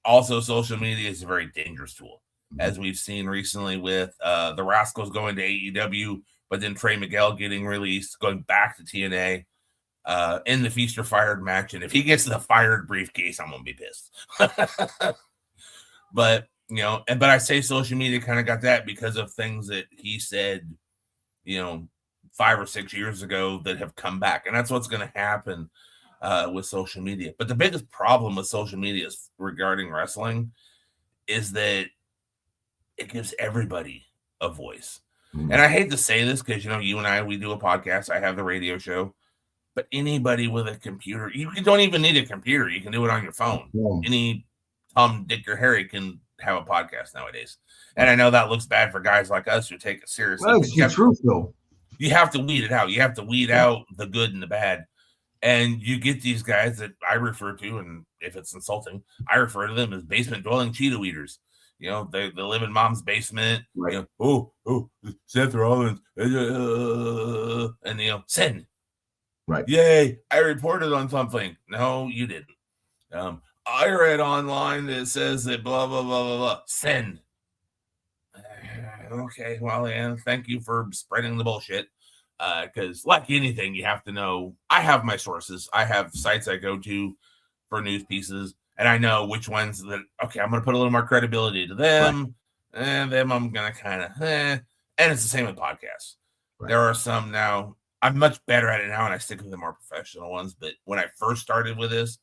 S2: Also, social media is a very dangerous tool, as we've seen recently with the Rascals going to AEW, but then Trey Miguel getting released, going back to TNA in the Feast or Fired match. And if he gets the fired briefcase, I'm going to be pissed. But, but I say social media kind of got that because of things that he said, 5 or 6 years ago that have come back. And that's what's going to happen with social media. But the biggest problem with social media is regarding wrestling is that it gives everybody a voice. And I hate to say this because, you and I, we do a podcast. I have the radio show. But anybody with a computer, you don't even need a computer. You can do it on your phone. Any Tom, Dick, or Harry can have a podcast nowadays. And I know that looks bad for guys like us who take it seriously.
S1: Well, it's the truth, though.
S2: You have to weed it out. You have to weed out the good and the bad. And you get these guys that I refer to, and if it's insulting, I refer to them as basement dwelling Cheeto eaters. They live in mom's basement.
S1: Right.
S2: Seth Rollins. And, send.
S1: Right.
S2: Yay, I reported on something. No, you didn't. I read online that says that blah, blah, blah, blah, blah. Send. Okay, well, thank you for spreading the bullshit. Because like anything, you have to know. I have my sources. I have sites I go to for news pieces, and I know which ones that, okay, I'm going to put a little more credibility to them, and them I'm going to kind of, and it's the same with podcasts. Right. There are some now, I'm much better at it now, and I stick with the more professional ones, but when I first started with this,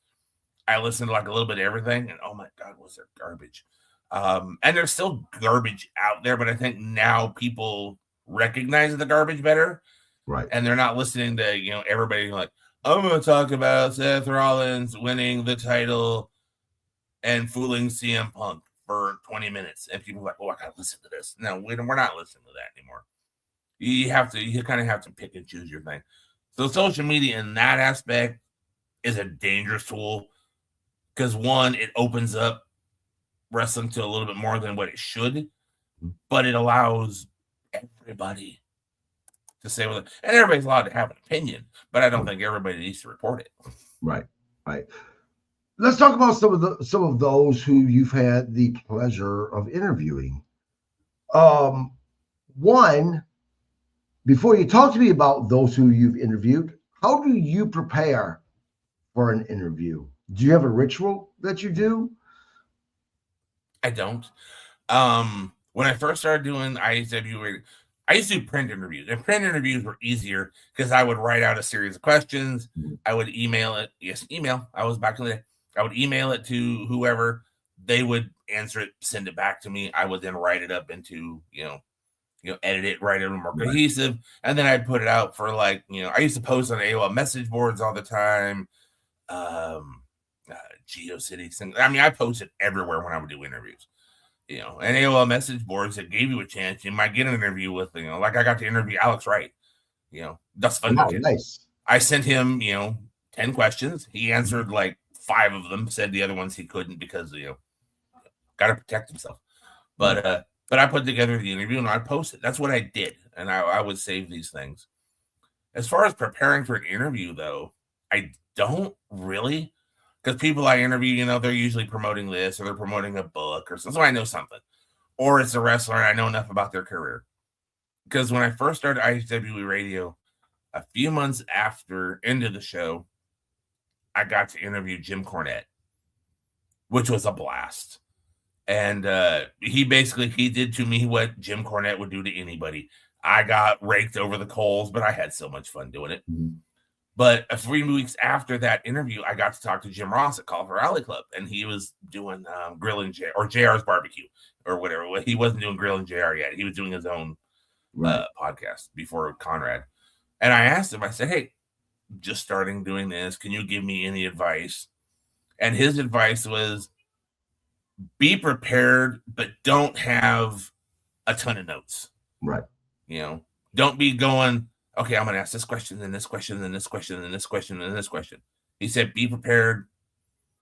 S2: I listened to a little bit of everything, and oh my God, was there garbage. And there's still garbage out there, but I think now people recognize the garbage better.
S1: Right.
S2: And they're not listening to, everybody like, I'm going to talk about Seth Rollins winning the title and fooling CM Punk for 20 minutes. And people are like, oh, I got to listen to this. No, we're not listening to that anymore. You kind of have to pick and choose your thing. So social media in that aspect is a dangerous tool because, one, it opens up wrestling to a little bit more than what it should, but it allows everybody to say what, and everybody's allowed to have an opinion, but I don't think everybody needs to report it.
S1: Right. Let's talk about some of those who you've had the pleasure of interviewing. One, before you talk to me about those who you've interviewed, how do you prepare for an interview? Do you have a ritual that you do?
S2: I don't. When I first started doing AWA, I used to do print interviews, and print interviews were easier because I would write out a series of questions. I would email it. Yes, email. I was back in the day. I would email it to whoever. They would answer it, send it back to me. I would then write it up into, edit it, write it more cohesive. And then I'd put it out for I used to post on AOL message boards all the time. GeoCities. I posted everywhere when I would do interviews. And AOL message boards that gave you a chance. You might get an interview with, I got to interview Alex Wright. That's fun.
S1: Oh, nice.
S2: I sent him, 10 questions. He answered 5 of them, said the other ones he couldn't because, got to protect himself. But I put together the interview and I posted. That's what I did. And I would save these things. As far as preparing for an interview, though, I don't really. Because people I interview, they're usually promoting this or they're promoting a book or something. So I know something. Or it's a wrestler and I know enough about their career. Because when I first started IWE Radio, a few months into the show, I got to interview Jim Cornette, which was a blast. And he did to me what Jim Cornette would do to anybody. I got raked over the coals, but I had so much fun doing it. Mm-hmm. But a few weeks after that interview, I got to talk to Jim Ross at Call for Rally Club, and he was doing Grill and JR, or JR's Barbecue, or whatever. He wasn't doing Grill and JR yet. He was doing his own podcast before Conrad. And I asked him, I said, hey, just starting doing this. Can you give me any advice? And his advice was, be prepared, but don't have a ton of notes.
S1: Right.
S2: Don't be going, okay, I'm going to ask this question, then this question, then this question, then this question, then this question. He said, be prepared,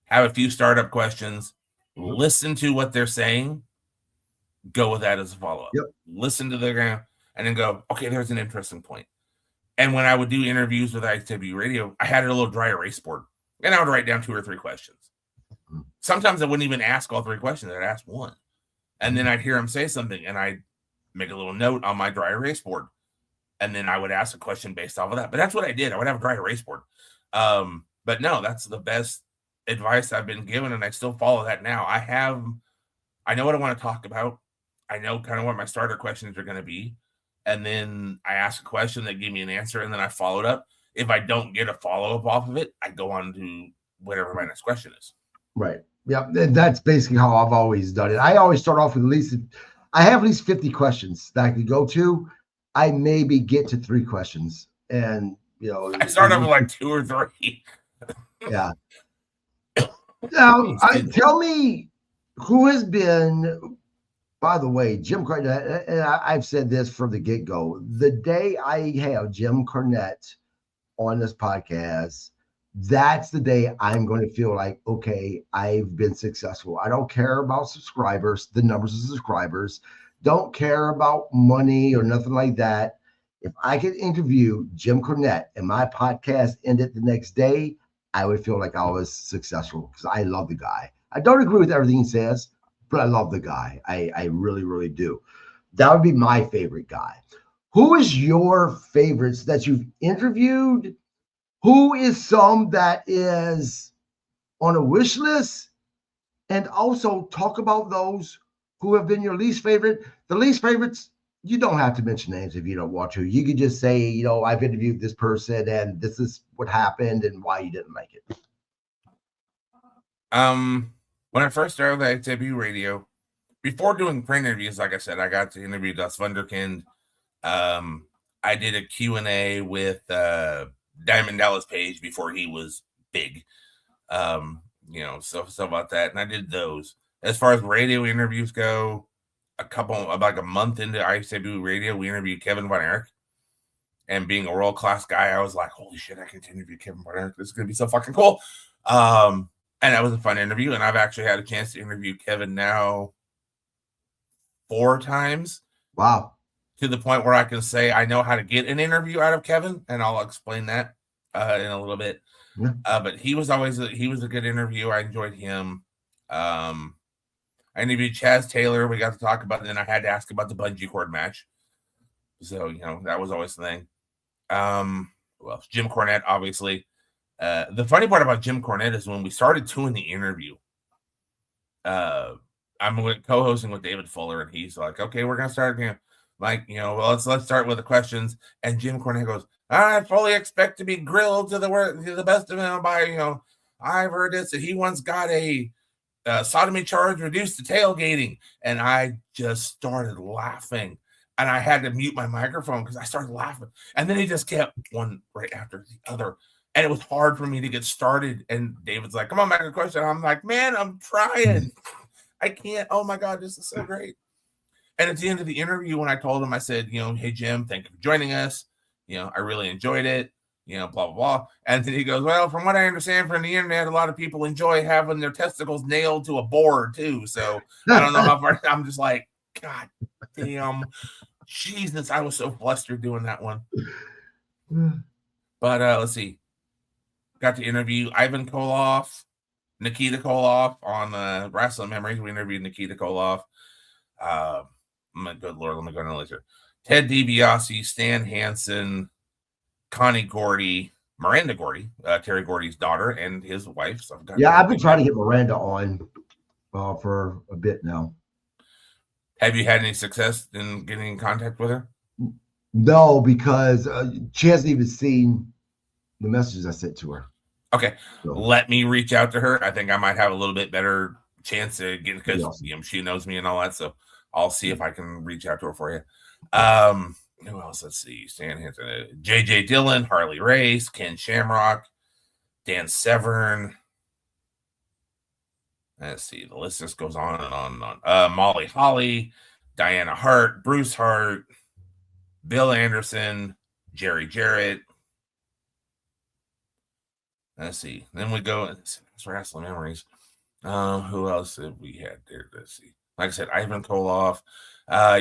S2: have a few startup questions, listen to what they're saying, go with that as a follow-up.
S1: Yep.
S2: Listen to the ground, and then go, okay, there's an interesting point. And when I would do interviews with AWA Radio, I had a little dry erase board, and I would write down 2 or 3 questions. Sometimes I wouldn't even ask all 3 questions. I'd ask one. And then I'd hear him say something, and I'd make a little note on my dry erase board. And then I would ask a question based off of that. But that's what I did. I would have a dry erase board. But no, that's the best advice I've been given, and I still follow that now. I know what I want to talk about. I know kind of what my starter questions are going to be. And then I ask a question, that gave me an answer, and then I followed up. If I don't get a follow-up off of it, I go on to whatever my next question is.
S1: Right. Yeah, that's basically how I've always done it. I always start off with I have at least 50 questions that I could go to. I maybe get to 3 questions, and
S2: I start off with like 2 or 3.
S1: Yeah. Now, tell me who has been. By the way, Jim Cornette, and I've said this from the get-go. The day I have Jim Cornette on this podcast, that's the day I'm going to feel like, okay, I've been successful. I don't care about subscribers, the numbers of subscribers, don't care about money or nothing like that. If I could interview Jim Cornette and my podcast ended the next day, I would feel like I was successful because I love the guy. I don't agree with everything he says, but I love the guy. I really, really do. That would be my favorite guy. Who is your favorites that you've interviewed? Who is some that is on a wish list? And also talk about those who have been your least favorite. The least favorites, you don't have to mention names if you don't want to. You could just say, I've interviewed this person and this is what happened and why you didn't like it.
S2: When I first started at AWA Radio, before doing print interviews, like I said, I got to interview Das Wunderkind. I did a Q&A with Diamond Dallas Page before he was big. So about that. And I did those. As far as radio interviews go, about a month into IWA Radio, we interviewed Kevin Von Erich. And being a world-class guy, I was like, holy shit, I can interview Kevin Von Erich. This is going to be so fucking cool. And that was a fun interview. And I've actually had a chance to interview Kevin now 4 times.
S1: Wow.
S2: To the point where I can say I know how to get an interview out of Kevin. And I'll explain that in a little bit. Yeah. But he was a good interview. I enjoyed him. I interviewed Chaz Taylor. We got to talk about it. And then I had to ask about the bungee cord match. So, that was always the thing. Well, Jim Cornette, obviously. The funny part about Jim Cornette is when we started doing the interview, I'm co-hosting with David Fuller, and he's like, okay, we're going to start again. Like, let's start with the questions. And Jim Cornette goes, I fully expect to be grilled to the best of him by, I've heard this, that he once got a sodomy charge reduced to tailgating. And I just started laughing. And I had to mute my microphone because I started laughing. And then he just kept one right after the other. And it was hard for me to get started. And David's like, come on, make a question. I'm like, man, I'm trying. I can't. Oh, my God, this is so great. And at the end of the interview, when I told him, I said, hey, Jim, thank you for joining us. I really enjoyed it, blah, blah, blah. And then he goes, well, from what I understand from the internet, a lot of people enjoy having their testicles nailed to a board, too. So I don't know how far. I'm just like, God damn. Jesus, I was so flustered doing that one. But let's see. Got to interview Ivan Koloff, Nikita Koloff on Wrestling Memories. We interviewed Nikita Koloff. Good Lord, let me go down the list here. Ted DiBiase, Stan Hansen, Connie Gordy, Miranda Gordy, Terry Gordy's daughter, and his wife. So
S1: I've been trying to get Miranda on for a bit now.
S2: Have you had any success in getting in contact with her?
S1: No, because she hasn't even seen the messages I sent to her.
S2: Okay, so let me reach out to her. I think I might have a little bit better chance to get, because she knows me and all that. So I'll see if I can reach out to her for you. Who else? Let's see. Stan Hansen, J.J. Dillon, Harley Race, Ken Shamrock, Dan Severn. Let's see. The list just goes on and on and on. Molly Holly, Diana Hart, Bruce Hart, Bill Anderson, Jerry Jarrett. Let's see. Then we go. It's Wrestling Memories. Who else have we had there? Let's see. Like I said, Ivan Koloff.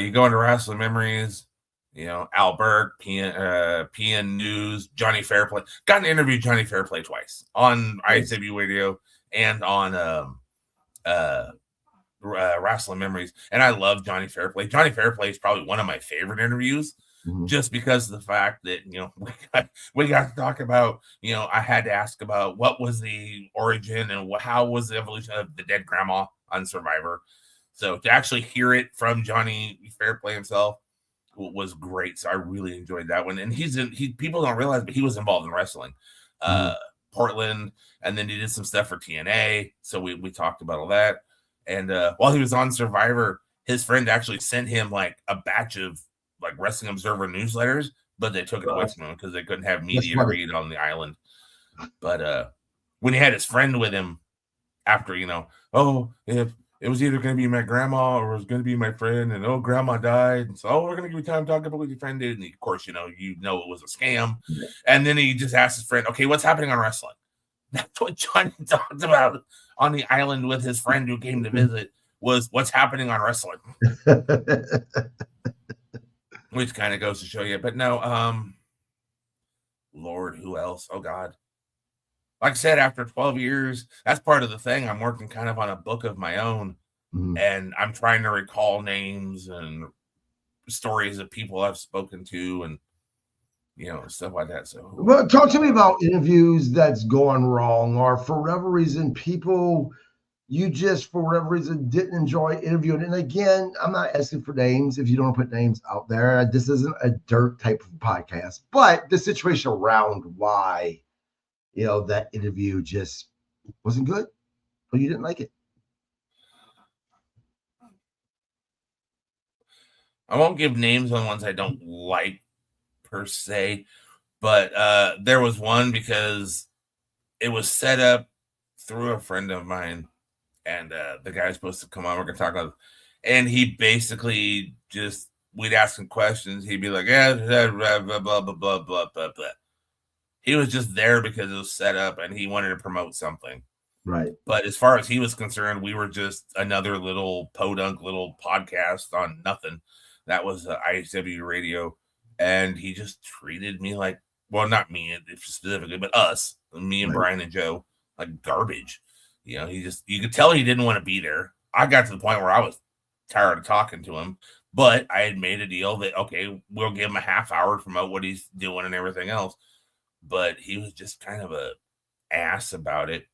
S2: You go into Wrestling Memories. You know, Al Burke, PN News, Johnny Fairplay. Got to interview Johnny Fairplay twice on ISW Radio and on Wrestling Memories. And I love Johnny Fairplay. Johnny Fairplay is probably one of my favorite interviews. Just because of the fact that, you know, we got to talk about, you know, I had to ask about what was the origin and how was the evolution of the dead grandma on Survivor. So to actually hear it from Johnny Fairplay himself was great. So I really enjoyed that one. And people don't realize, but he was involved in wrestling, Portland, and then he did some stuff for TNA. So we talked about all that. And while he was on Survivor, his friend actually sent him like a batch of like Wrestling Observer newsletters, but they took it away from him because they couldn't have media to read on the island. But when he had his friend with him after, you know, if it was either going to be my grandma or it was going to be my friend, and grandma died, and so we're going to give you time to talk about what your friend did, and of course, you know it was a scam. And then he just asked his friend, okay, what's happening on wrestling? That's what Johnny talked about on the island with his friend who came to visit, was what's happening on wrestling. Which kind of goes to show you. But no, Lord, who else? Oh, God. Like I said, after 12 years, that's part of the thing. I'm working kind of on a book of my own, and I'm trying to recall names and stories of people I've spoken to and, you know, stuff like that. So,
S1: well, talk to me about interviews that's gone wrong, or for whatever reason, people you just, for whatever reason, didn't enjoy interviewing. And again, I'm not asking for names if you don't put names out there. This isn't a dirt type of podcast, but the situation around why, you know, that interview just wasn't good or you didn't like it.
S2: I won't give names on ones I don't like per se, but there was one because it was set up through a friend of mine. And the guy's supposed to come on. We're going to talk about it. And he basically just, we'd ask him questions. He'd be like, yeah, blah, blah, blah, blah, blah, blah, blah. He was just there because it was set up and he wanted to promote something.
S1: Right.
S2: But as far as he was concerned, we were just another little podunk little podcast on nothing. That was ISW Radio. And he just treated me like, well, not me specifically, but us, me and Brian and Joe, like garbage. You know, you could tell he didn't want to be there. I got to the point where I was tired of talking to him, but I had made a deal that, okay, we'll give him a half hour to promote what he's doing and everything else. But he was just kind of a ass about it.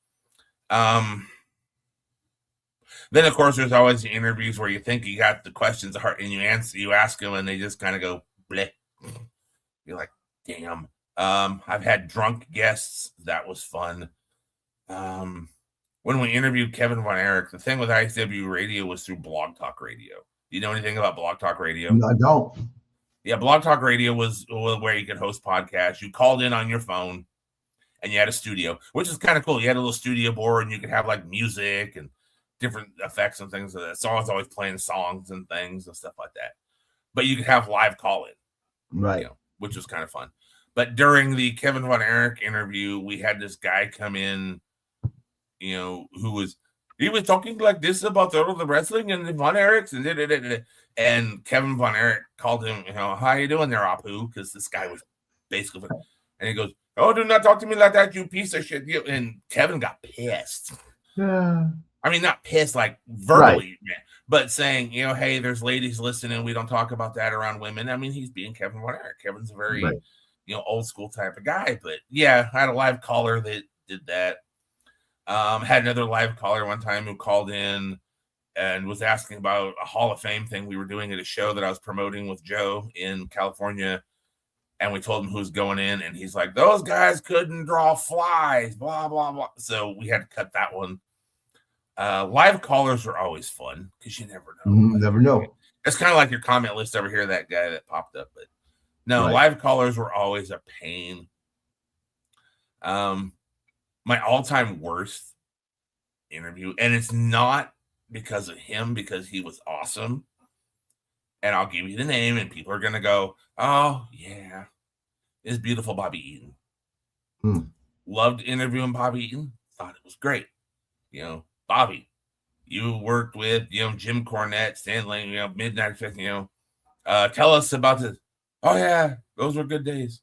S2: Then, of course, there's always the interviews where you think you got the questions and you ask them and they just kind of go, bleh. You're like, damn. I've had drunk guests. That was fun. When we interviewed Kevin Von Erich, the thing with ISW Radio was through Blog Talk Radio. Do you know anything about Blog Talk Radio?
S1: No, I don't.
S2: Yeah, Blog Talk Radio was where you could host podcasts. You called in on your phone, and you had a studio, which is kind of cool. You had a little studio board, and you could have like music and different effects and things like that. So I was always playing songs and things and stuff like that. But you could have live call-in,
S1: right?
S2: You know, which was kind of fun. But during the Kevin Von Erich interview, we had this guy come in, you know, he was talking like this about all the wrestling and the Von Erichs and Kevin Von Erich called him, you know, how you doing there, Apu? Because this guy was basically, and he goes, oh, do not talk to me like that, you piece of shit. And Kevin got pissed.
S1: Yeah.
S2: I mean, not pissed like verbally, but saying, you know, hey, there's ladies listening. We don't talk about that around women. I mean, he's being Kevin Von Erich. Kevin's a very, you know, old school type of guy. But yeah, I had a live caller that did that. Had another live caller one time who called in and was asking about a Hall of Fame thing we were doing at a show that I was promoting with Joe in California. And we told him who's going in. And he's like, those guys couldn't draw flies, blah, blah, blah. So we had to cut that one. Live callers are always fun because you never know.
S1: Never know.
S2: It's kind of like your comment list over here, that guy that popped up. But No,
S1: Right.
S2: live callers were always a pain. My all-time worst interview, and it's not because of him, because he was awesome. And I'll give you the name, and people are gonna go, "Oh yeah, it's beautiful Bobby Eaton." Loved interviewing Bobby Eaton. Thought it was great. You know, Bobby, you worked with Jim Cornette, Stanley, Midnight Fifth. Tell us about this. Oh yeah, those were good days.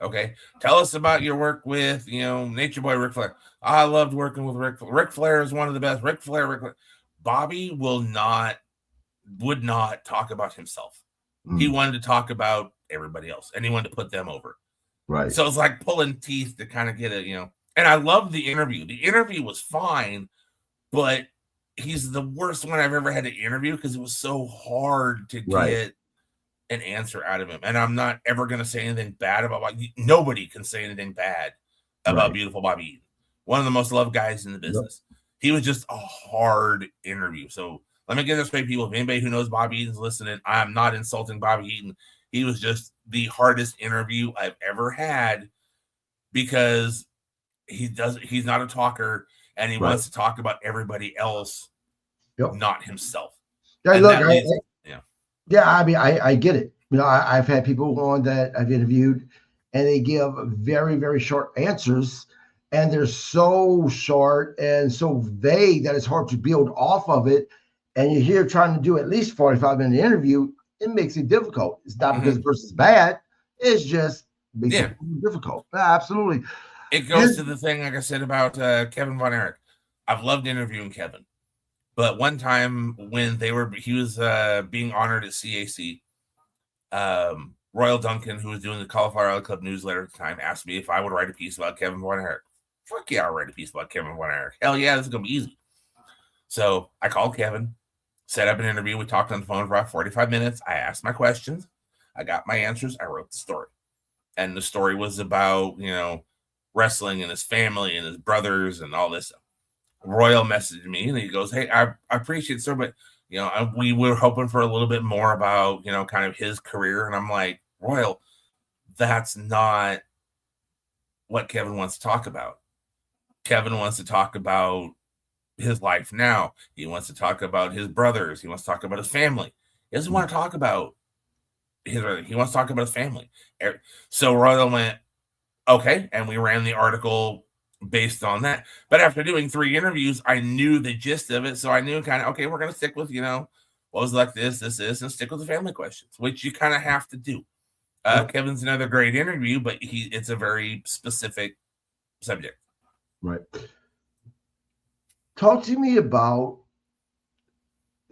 S2: Okay, tell us about your work with Nature Boy Ric Flair. I loved working with Ric Flair. Ric Flair is one of the best. Ric Flair. Bobby would not talk about himself. He wanted to talk about everybody else, and he wanted to put them over.
S1: Right.
S2: So it's like pulling teeth to kind of get it, And I loved the interview. The interview was fine, but he's the worst one I've ever had to interview because it was so hard to get an answer out of him. And I'm not ever going to say anything bad about nobody can say anything bad about beautiful Bobby Eaton. One of the most loved guys in the business. Yep. He was just a hard interview. So let me get this straight, people. If anybody who knows Bobby Eaton's listening, I'm not insulting Bobby Eaton. He was just the hardest interview I've ever had because he's not a talker, and he wants to talk about everybody else, not himself.
S1: Yeah, look, I mean, I get it. I've had people on that I've interviewed, and they give very, very short answers, and they're so short and so vague that it's hard to build off of it. And you're here trying to do at least 45-minute interview, it makes it difficult. It's not because the person's bad. It's just makes it difficult. Absolutely.
S2: It goes to the thing, like I said, about Kevin Von Erich. I've loved interviewing Kevin. But one time when he was being honored at CAC, Royal Duncan, who was doing the Cauliflower Alley Club newsletter at the time, asked me if I would write a piece about Kevin Von Erich. Fuck yeah, I'll write a piece about Kevin Von Erich. Hell yeah, this is going to be easy. So I called Kevin, set up an interview. We talked on the phone for about 45 minutes. I asked my questions. I got my answers. I wrote the story. And the story was about, wrestling and his family and his brothers and all this stuff. Royal messaged me and he goes, "Hey, I appreciate it, sir, but we were hoping for a little bit more about kind of his career." And I'm like, "Royal, that's not what Kevin wants to talk about. Kevin wants to talk about his life now. He wants to talk about his brothers. He wants to talk about his family. He doesn't want to talk about he wants to talk about his family." So Royal went, "Okay," and we ran the article based on that. But after doing 3 interviews, I knew the gist of it. So I knew kind of, okay, we're going to stick with, what was like this, and stick with the family questions, which you kind of have to do. Kevin's another great interview, but it's a very specific subject.
S1: Right. Talk to me about,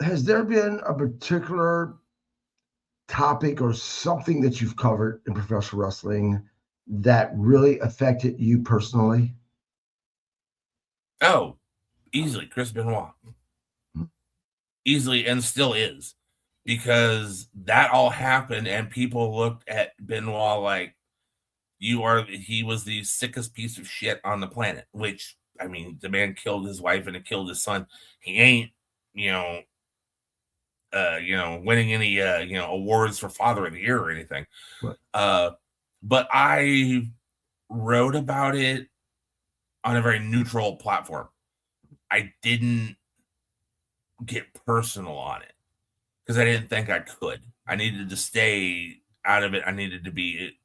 S1: has there been a particular topic or something that you've covered in professional wrestling that really affected you personally?
S2: Oh, easily Chris Benoit. Easily, and still is, because that all happened and people looked at Benoit like he was the sickest piece of shit on the planet, which, I mean, the man killed his wife and it killed his son. He ain't, winning any, awards for Father of the Year or anything. Right. But I wrote about it on a very neutral platform. I didn't get personal on it because I didn't think I could. I needed to stay out of it. I needed to be,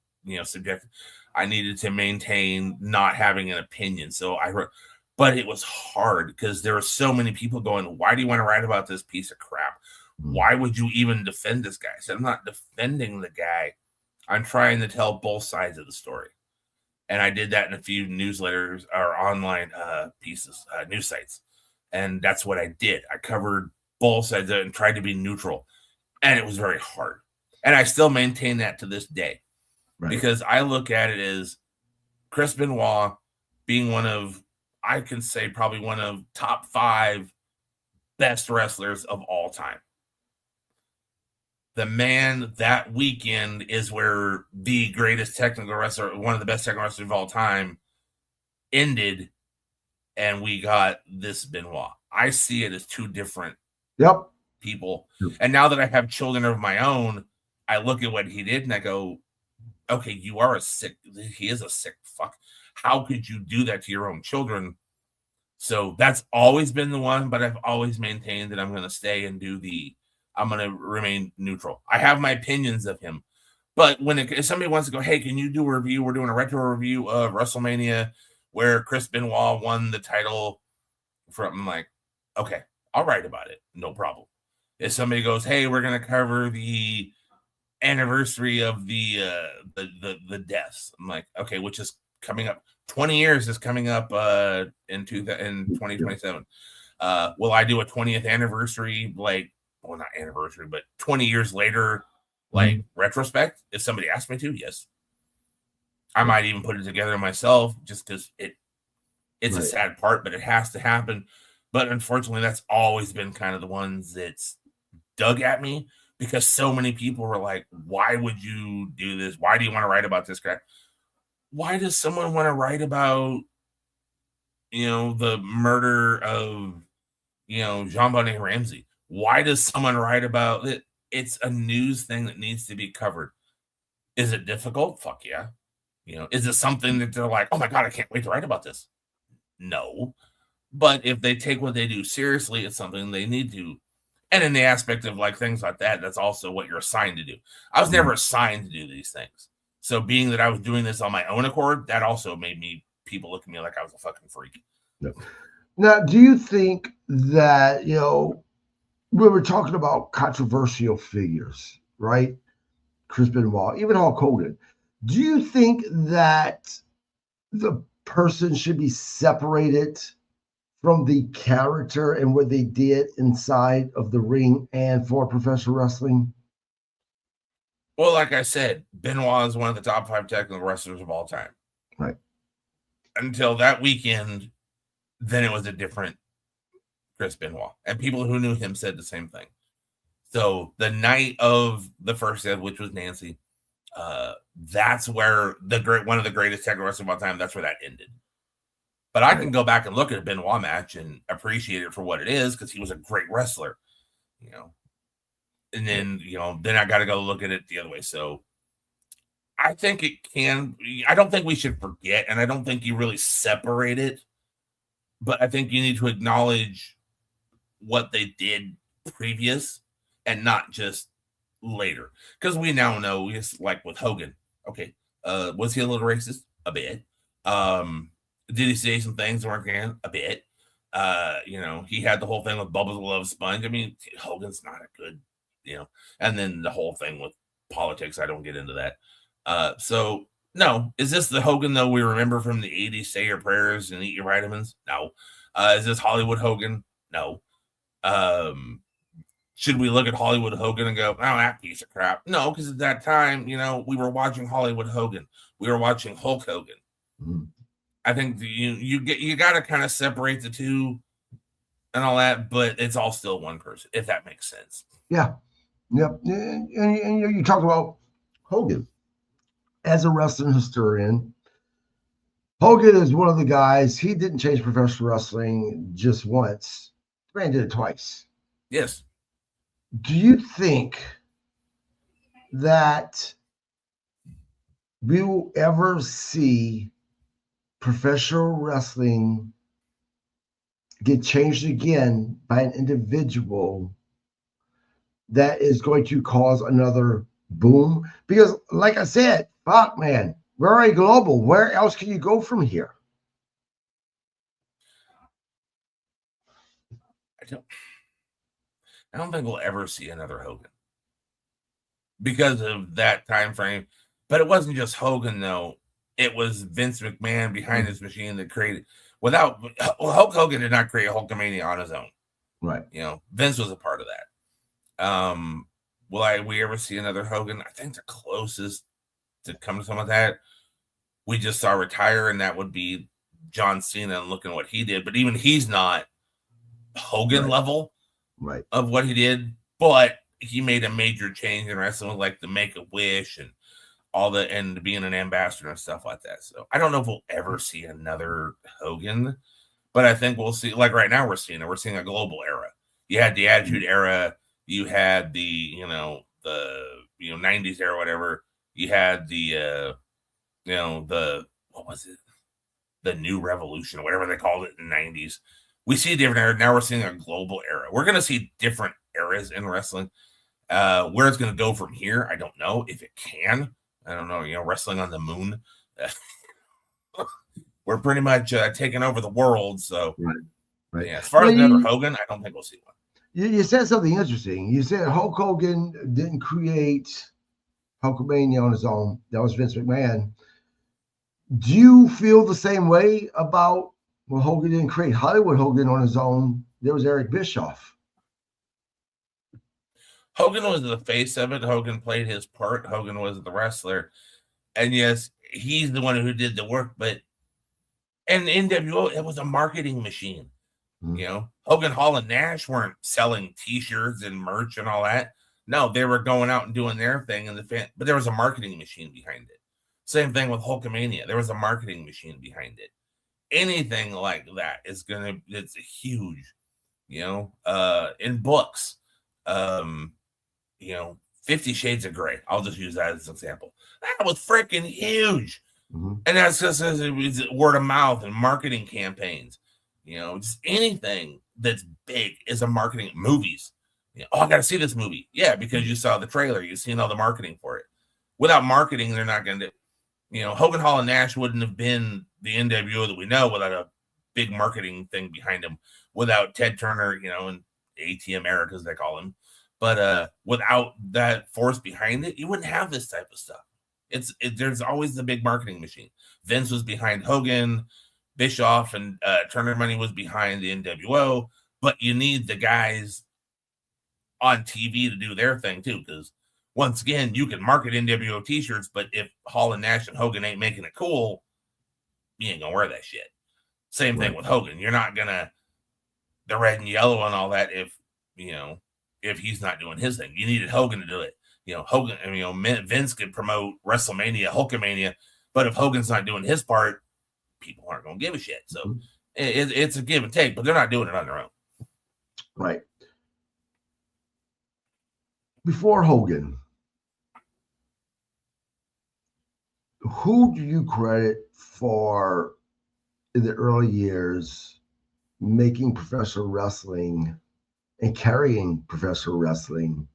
S2: subjective. I needed to maintain not having an opinion. So I wrote, but it was hard because there were so many people going, "Why do you want to write about this piece of crap? Why would you even defend this guy?" I said, "I'm not defending the guy. I'm trying to tell both sides of the story." And I did that in a few newsletters or online pieces, news sites. And that's what I did. I covered both sides and tried to be neutral. And it was very hard. And I still maintain that to this day. Right. Because I look at it as Chris Benoit being one of, I can say probably one of top 5 best wrestlers of all time. The man that weekend is where the greatest technical wrestler, one of the best technical wrestlers of all time, ended, and we got this Benoit. I see it as 2 different people. And now that I have children of my own, I look at what he did and I go, okay, he is a sick fuck. How could you do that to your own children? So that's always been the one, but I've always maintained that I'm going to stay and I'm going to remain neutral. I have my opinions of him, but if somebody wants to go, hey, can you do a review? We're doing a retro review of WrestleMania where Chris Benoit won the title I'm like, okay, I'll write about it. No problem. If somebody goes, hey, we're going to cover the anniversary of the deaths, I'm like, okay, which is coming up. 20 years is coming up in 2027. Will I do a 20th anniversary, not anniversary, but 20 years later, retrospect? If somebody asked me to, yes. I might even put it together myself just because it's a sad part, but it has to happen. But unfortunately, that's always been kind of the ones that's dug at me because so many people were like, why would you do this? Why do you want to write about this crap? Why does someone want to write about, the murder of, Jean-Bonnet Ramsey? Why does someone write about it? It's a news thing that needs to be covered. Is it difficult? Fuck yeah. Is it something that they're like, oh my God, I can't wait to write about this? No. But if they take what they do seriously, it's something they need to. And in the aspect of things like that, that's also what you're assigned to do. I was never assigned to do these things. So being that I was doing this on my own accord, that also made people look at me like I was a fucking freak.
S1: Now, do you think that, we were talking about controversial figures, right? Chris Benoit, even Hulk Hogan. Do you think that the person should be separated from the character and what they did inside of the ring and for professional wrestling?
S2: Well, like I said, Benoit is one of the top 5 technical wrestlers of all time.
S1: Right.
S2: Until that weekend, then it was a different Chris Benoit. And people who knew him said the same thing. So the night of the first death, which was Nancy, that's where one of the greatest technical wrestlers of all time, that's where that ended. But I can go back and look at a Benoit match and appreciate it for what it is because he was a great wrestler, And then, then I got to go look at it the other way. So I think I don't think we should forget, and I don't think you really separate it, but I think you need to acknowledge what they did previous and not just later. Because we now know, it's like with Hogan. Okay. Was he a little racist? A bit. Did he say some things that weren't good? A bit. He had the whole thing with Bubba's Love Sponge. I mean, Hogan's not a good, and then the whole thing with politics. I don't get into that. So no, is this the Hogan though we remember from the 80s? Say your prayers and eat your vitamins? No. Is this Hollywood Hogan? No. Should we look at Hollywood Hogan and go, oh, that piece of crap? No, because at that time, we were watching Hollywood Hogan. We were watching Hulk Hogan. Mm-hmm. I think you got to kind of separate the two and all that, but it's all still one person, if that makes sense.
S1: Yeah. Yep. And you talk about Hogan as a wrestling historian. Hogan is one of the guys, he didn't change professional wrestling just once. The man did it twice.
S2: Yes.
S1: Do you think that we will ever see professional wrestling get changed again by an individual that is going to cause another boom? Because like I said, fuck man, we're already global. Where else can you go from here?
S2: I don't think we'll ever see another Hogan because of that time frame. But it wasn't just Hogan though. It was Vince McMahon behind his machine that created. Hulk Hogan did not create Hulkamania on his own.
S1: Right.
S2: Vince was a part of that. Will we ever see another Hogan? I think the closest to come to some of that we just saw retire, and that would be John Cena, and looking what he did. But even he's not Hogan level of what he did, but he made a major change in wrestling, like the Make-A-Wish and all the, and being an ambassador and stuff like that. So I don't know if we'll ever see another Hogan, but I think we'll see, like right now we're seeing a global era. You had the Attitude Era, you had the, the '90s era, or whatever, you had the what was it, the New Revolution or whatever they called it in the '90s. We see a different era. Now we're seeing a global era. We're going to see different eras in wrestling. Where it's going to go from here, I don't know. If it can, I don't know. Wrestling on the moon. We're pretty much taking over the world. So,
S1: right.
S2: Yeah. As far as another Hogan, I don't think we'll see one.
S1: You said something interesting. You said Hulk Hogan didn't create Hulkamania on his own. That was Vince McMahon. Do you feel the same way about, well, Hogan didn't create Hollywood Hogan on his own? There was Eric Bischoff.
S2: Hogan was the face of it. Hogan played his part. Hogan was the wrestler. And yes, he's the one who did the work. But and NWO, it was a marketing machine. Hogan, Hall, and Nash weren't selling T-shirts and merch and all that. No, they were going out and doing their thing, but there was a marketing machine behind it. Same thing with Hulkamania. There was a marketing machine behind it. Anything like that it's huge, in books. 50 Shades of Grey. I'll just use that as an example. That was freaking huge. And that's just it was word of mouth and marketing campaigns. Just anything that's big is a marketing. Movies. I got to see this movie. Yeah, because you saw the trailer. You've seen all the marketing for it. Without marketing, they're not going to. Hogan, Hall, and Nash wouldn't have been the NWO that we know without a big marketing thing behind them. Without Ted Turner, and ATM Eric, as they call him. But without that force behind it, you wouldn't have this type of stuff. There's always the big marketing machine. Vince was behind Hogan. Bischoff and Turner money was behind the NWO, but you need the guys on TV to do their thing too, because once again, you can market NWO T-shirts, but if Hall and Nash and Hogan ain't making it cool, you ain't gonna wear that shit. Same thing with Hogan. You're not gonna the red and yellow and all that if he's not doing his thing. You needed Hogan to do it. Hogan. Vince could promote WrestleMania, Hulkamania, but if Hogan's not doing his part, people aren't going to give a shit. So it's a give and take, but they're not doing it on their own.
S1: Right. Before Hogan, who do you credit for in the early years making professional wrestling and carrying professional wrestling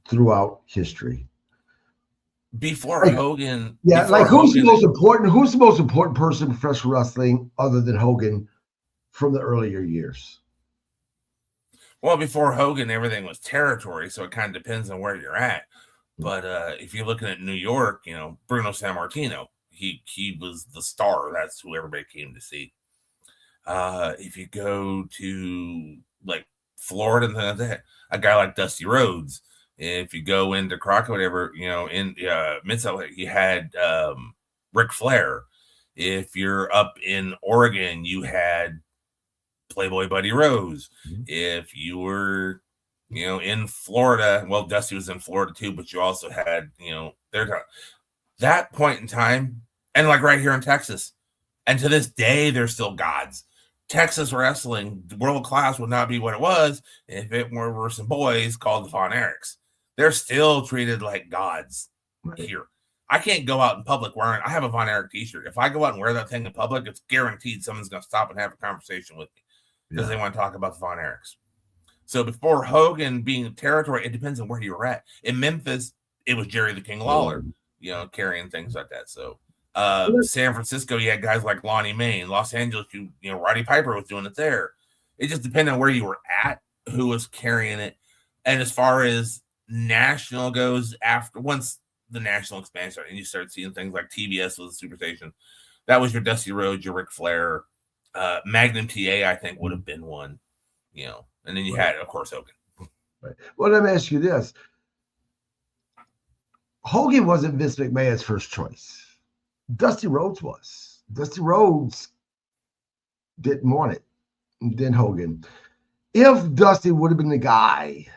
S1: throughout history?
S2: Before Hogan,
S1: who's the most important person in professional wrestling other than Hogan from the earlier years?
S2: Well, before Hogan, everything was territory, so it kind of depends on where you're at. But if you're looking at New York, Bruno Sammartino, he was the star. That's who everybody came to see. If you go to like Florida, a guy like Dusty Rhodes. If you go into Crockett, whatever, in Mid-South, you had Ric Flair. If you're up in Oregon, you had Playboy Buddy Rose. If you were, in Florida, well, Dusty was in Florida too, but you also had, that point in time, and like right here in Texas, and to this day, they're still gods. Texas wrestling, world class, would not be what it was if it were some boys called the Von Erichs. They're still treated like gods here. I can't go out in public wearing. I have a Von Erich T-shirt. If I go out and wear that thing in public, it's guaranteed someone's going to stop and have a conversation with me because they want to talk about the Von Erichs. So before Hogan being territory, it depends on where you were at. In Memphis, it was Jerry the King Lawler, carrying things like that. So San Francisco, you had guys like Lonnie May. Los Angeles, Roddy Piper was doing it there. It just depended on where you were at, who was carrying it. And as far as national goes, once the national expansion and you start seeing things like TBS was a superstation, that was your Dusty Rhodes, your Ric Flair, Magnum TA, I think would have been one, and then you had, of course, Hogan.
S1: Right. Well, let me ask you this: Hogan wasn't Vince McMahon's first choice. Dusty Rhodes was. Dusty Rhodes didn't want it. Then Hogan. If Dusty would have been the guy,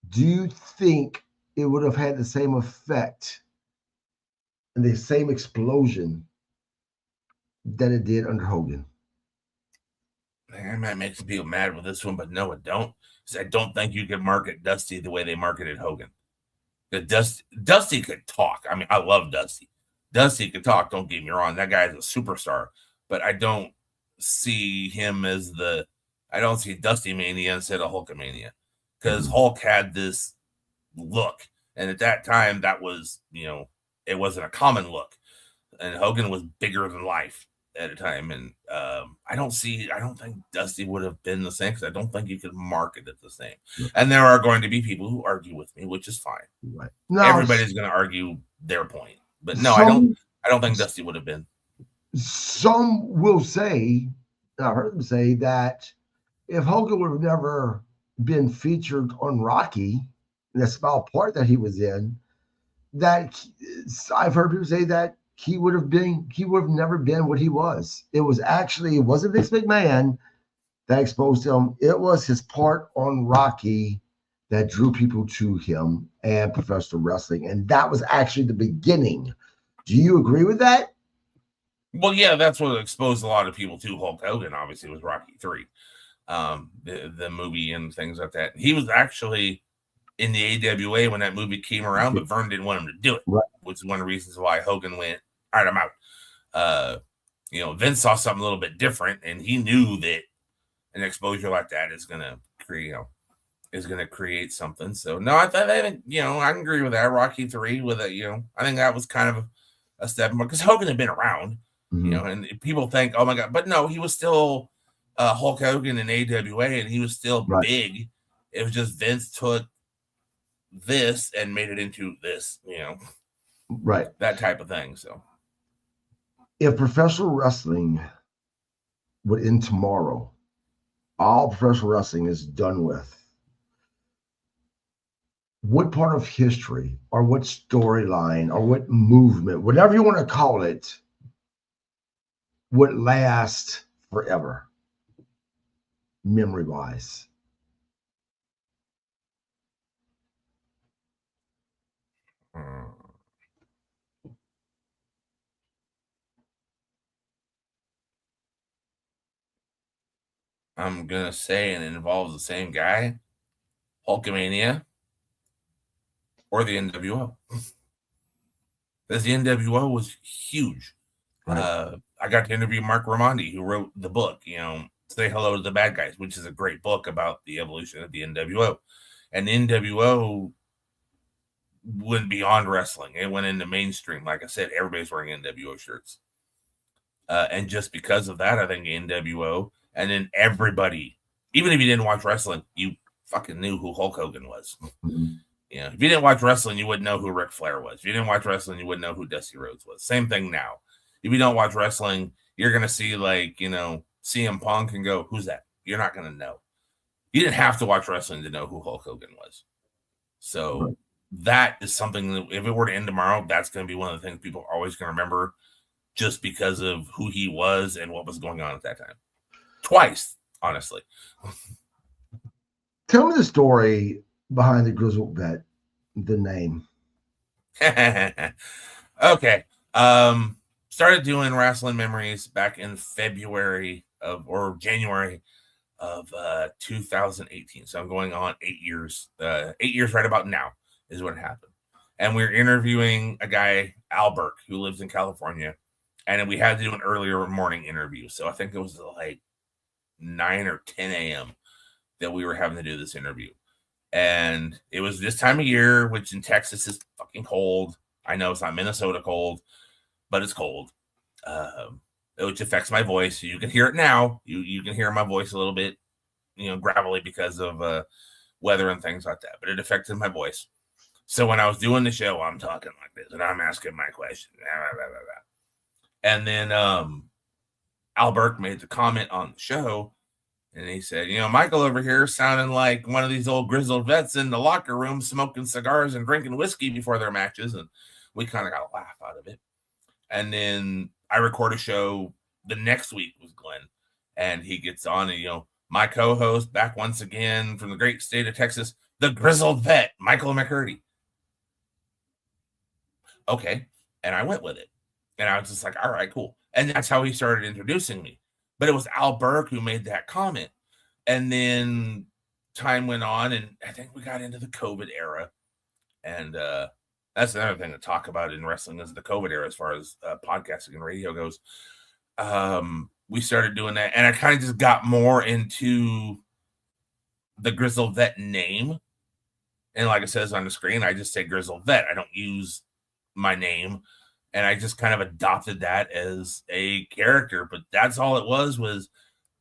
S1: do you think it would have had the same effect and the same explosion that it did under Hogan?
S2: might make some people mad with this one, but no, it don't. I don't think you can market Dusty the way they marketed Hogan. Dusty could talk. I mean, I love Dusty. Dusty could talk. Don't get me wrong. That guy is a superstar, but I don't see him as I don't see Dusty Mania instead of Hulkamania, because Hulk had this look, and at that time, that was, it wasn't a common look, and Hogan was bigger than life at a time, and I don't think Dusty would have been the same, because I don't think you could market it the same. And there are going to be people who argue with me, which is fine.
S1: Right.
S2: Everybody's going to argue their point, but no, I don't think Dusty would have been.
S1: Some will say, I heard them say, that if Hogan would have never been featured on Rocky, the small part that he was in, that I've heard people say that he would have never been what he was. It wasn't Vince McMahon that exposed him. It was his part on Rocky that drew people to him and professional wrestling. And that was actually the beginning. Do you agree with that?
S2: Well, yeah, that's what exposed a lot of people to Hulk Hogan, obviously, was Rocky 3. The movie and things like that. He was actually in the AWA when that movie came around, but Vern didn't want him to do it, right, which is one of the reasons why Hogan went, all right, I'm out. Vince saw something a little bit different, and he knew that an exposure like that is going to create something. So no, I think, I can agree with that. Rocky 3 with it, I think that was kind of a step more, because Hogan had been around, and people think, oh my God, but no, he was still Hulk Hogan in AWA, and he was still big. It was just Vince took this and made it into this,
S1: right,
S2: that type of thing. So
S1: if professional wrestling would end tomorrow, all professional wrestling is done with, what part of history or what storyline or what movement, whatever you want to call it, would last forever, memory-wise?
S2: I'm going to say, and it involves the same guy, Hulkamania or the NWO. Because the NWO was huge. Right. I got to interview Mark Raimondi, who wrote the book, Say Hello to the Bad Guys, which is a great book about the evolution of the NWO. And the NWO went beyond wrestling. It went into mainstream. Like I said, everybody's wearing NWO shirts. And just because of that, I think NWO, and then everybody, even if you didn't watch wrestling, you fucking knew who Hulk Hogan was.
S1: Mm-hmm.
S2: If you didn't watch wrestling, you wouldn't know who Ric Flair was. If you didn't watch wrestling, you wouldn't know who Dusty Rhodes was. Same thing now. If you don't watch wrestling, you're going to see CM Punk and go, who's that? You're not going to know. You didn't have to watch wrestling to know who Hulk Hogan was. So that is something that if it were to end tomorrow, that's going to be one of the things people are always going to remember, just because of who he was and what was going on at that time. Twice, honestly.
S1: Tell me the story behind the Grizzled Vet, the name.
S2: Okay. Started doing wrestling memories back in January of 2018. So I'm going on 8 years. 8 years right about now is what happened. And we were interviewing a guy, Albert, who lives in California. And we had to do an earlier morning interview. So I think it was like 9 or 10 a.m. that we were having to do this interview. And it was this time of year, which in Texas is fucking cold. I know it's not Minnesota cold, but it's cold. Which affects my voice. You can hear it now. You can hear my voice a little bit, gravelly because of weather and things like that. But it affected my voice. So when I was doing the show, I'm talking like this, and I'm asking my question. And then Albert made the comment on the show, and he said, Michael over here sounding like one of these old grizzled vets in the locker room smoking cigars and drinking whiskey before their matches. And we kind of got a laugh out of it. And then I record a show the next week with Glenn, and he gets on and, my co-host back once again from the great state of Texas, the Grizzled Vet, Michael McCurdy. Okay. And I went with it. And I was just like, all right, cool. And that's how he started introducing me. but it was Al Burke who made that comment. And then time went on, and I think we got into the COVID era. And that's another thing to talk about in wrestling is the COVID era as far as podcasting and radio goes. We started doing that, and I kind of just got more into the Grizzled Vet name. And like it says on the screen, I just say Grizzled Vet. I don't use my name. And I just kind of adopted that as a character. But that's all it was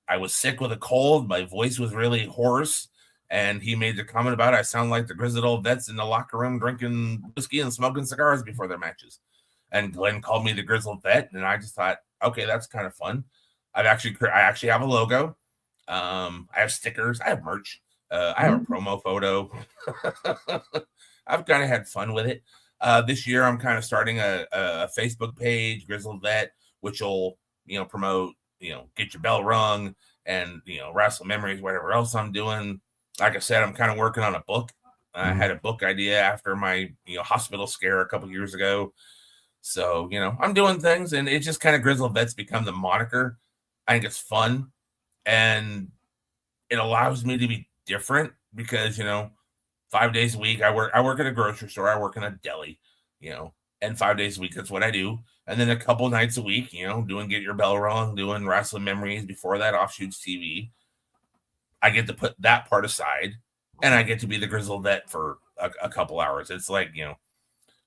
S2: I was sick with a cold. My voice was really hoarse. And he made the comment about it. I sound like the grizzled old vets in the locker room drinking whiskey and smoking cigars before their matches. And Glenn called me the Grizzled Vet. And I just thought, okay, that's kind of fun. I actually have a logo. I have stickers. I have merch. I have a promo photo. I've kind of had fun with it. This year, I'm kind of starting a Facebook page, Grizzled Vet, which will, promote, get your bell rung and, wrestle memories, whatever else I'm doing. Like I said, I'm kind of working on a book. I had a book idea after my, hospital scare a couple years ago. So, I'm doing things, and it just kind of Grizzled Vet's become the moniker. I think it's fun, and it allows me to be different because, 5 days a week, I work at a grocery store. I work in a deli, and 5 days a week, that's what I do. And then a couple nights a week, doing Get Your Bell Rung, doing Wrestling Memories. Before that, Offshoots TV. I get to put that part aside, and I get to be the Grizzled Vet for a couple hours. It's like,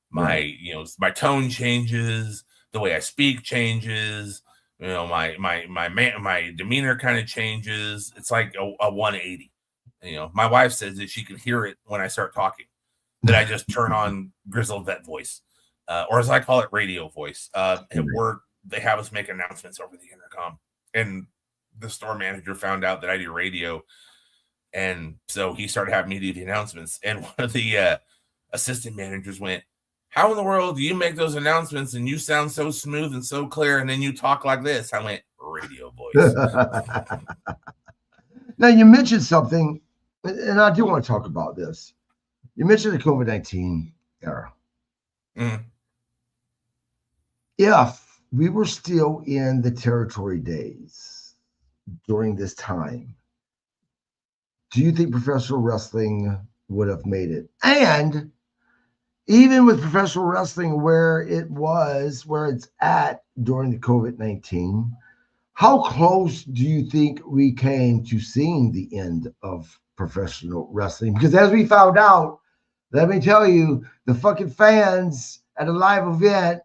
S2: my, my tone changes, the way I speak changes, my demeanor kind of changes. It's like a 180. My wife says that she can hear it when I start talking, that I just turn on Grizzled Vet voice, or as I call it, radio voice. At work, they have us make announcements over the intercom, and the store manager found out that I do radio, and so he started having me do the announcements. And one of the assistant managers went, "How in the world do you make those announcements and you sound so smooth and so clear, and then you talk like this?" I went, "Radio voice."
S1: Now, you mentioned something, and I do want to talk about this. You mentioned the COVID-19 era.
S2: Mm-hmm.
S1: If we were still in the territory days during this time, do you think professional wrestling would have made it? And even with professional wrestling where it's at during the COVID-19, how close do you think we came to seeing the end of professional wrestling? Because as we found out, let me tell you, the fucking fans at a live event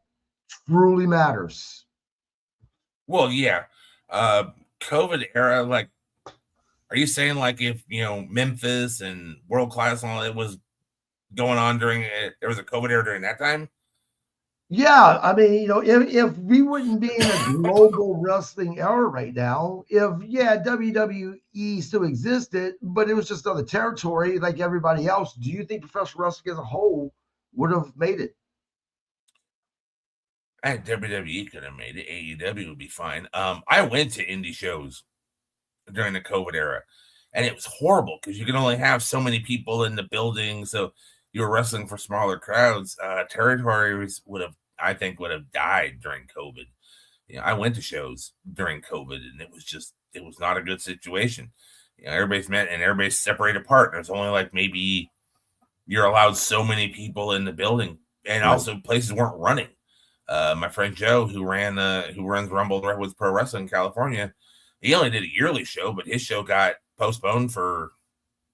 S1: truly matters.
S2: Well, yeah. COVID era, like, are you saying like if, Memphis and World Class and all that was going on during it, there was a COVID era during that time?
S1: Yeah, I mean, if we wouldn't be in a global wrestling era right now, WWE still existed, but it was just other territory like everybody else, do you think professional wrestling as a whole would have made it?
S2: I think WWE could have made it. AEW would be fine. I went to indie shows during the COVID era, and it was horrible because you can only have so many people in the building. So you were wrestling for smaller crowds. Territories would have died during COVID. I went to shows during COVID, and it was not a good situation. Everybody's met and everybody's separated apart. There's only like maybe you're allowed so many people in the building, and also places weren't running. My friend Joe, who runs Rumble Redwoods Pro Wrestling in California, he only did a yearly show, but his show got postponed for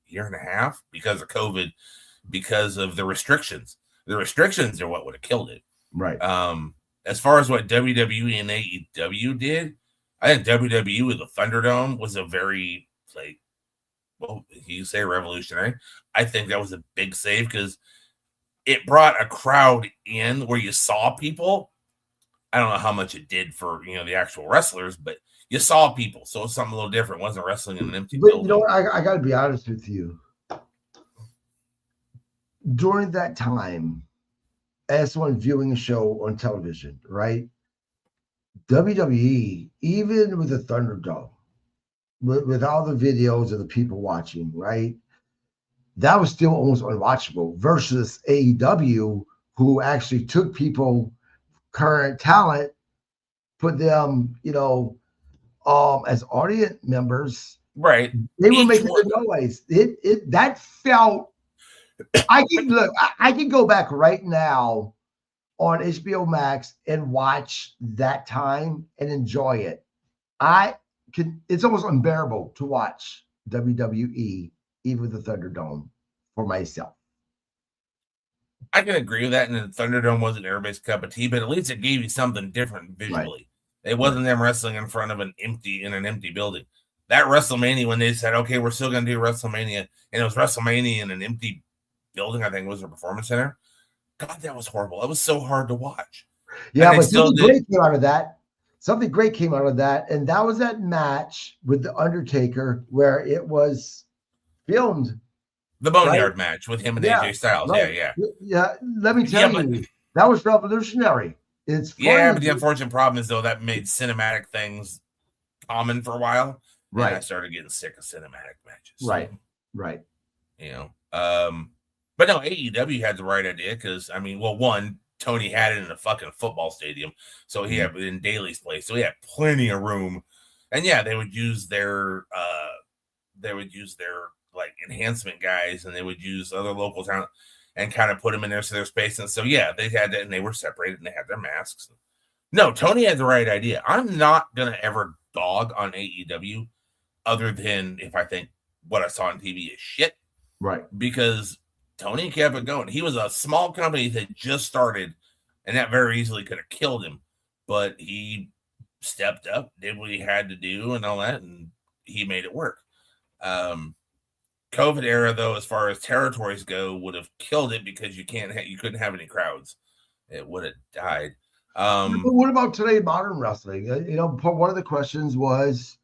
S2: a year and a half because of COVID, because of the restrictions. The restrictions are what would have killed it.
S1: Right.
S2: As far as what WWE and AEW did, I think WWE with the Thunderdome was a very, you say revolutionary. I think that was a big save because it brought a crowd in where you saw people. I don't know how much it did for, the actual wrestlers, but you saw people. So it's something a little different. It wasn't wrestling in an empty building.
S1: I got to be honest with you. During that time, as someone viewing a show on television, right? WWE, even with the Thunderdome, with all the videos of the people watching, right? That was still almost unwatchable versus AEW, who actually took people, current talent, put them, as audience members,
S2: right?
S1: they were
S2: Each
S1: making
S2: one,
S1: the noise. It that felt. I can look. I can go back right now on HBO Max and watch that time and enjoy it. I can. It's almost unbearable to watch WWE, even the Thunderdome, for myself.
S2: I can agree with that. And the Thunderdome wasn't everybody's cup of tea, but at least it gave you something different visually. It wasn't them wrestling in front of an empty building. That WrestleMania, when they said, "Okay, we're still going to do WrestleMania," and it was WrestleMania in an empty building, I think it was a performance center. God, that was horrible. It was so hard to watch.
S1: Yeah, but something great came out of that. Something great came out of that, and that was that match with the Undertaker where it was filmed.
S2: The Boneyard match with him and AJ Styles.
S1: Right.
S2: Yeah.
S1: Let me tell you, that was revolutionary. It's funny.
S2: Yeah, but the unfortunate problem is, though, that made cinematic things common for a while. Right. And I started getting sick of cinematic matches.
S1: Right.
S2: You know, but no, AEW had the right idea because, I mean, well, one, Tony had it in a fucking football stadium. So he had it in Daly's place. So he had plenty of room. And yeah, they would use their like enhancement guys, and they would use other local talent and kind of put them in there so their space. And so yeah, they had that, and they were separated, and they had their masks. No, Tony had the right idea. I'm not gonna ever dog on AEW, other than if I think what I saw on TV is shit.
S1: Right.
S2: Because Tony kept it going. He was a small company that just started, and that very easily could have killed him. But he stepped up, did what he had to do, and all that, and he made it work. COVID era, though, as far as territories go, would have killed it because you couldn't have any crowds. It would have died.
S1: What about today, modern wrestling? One of the questions was,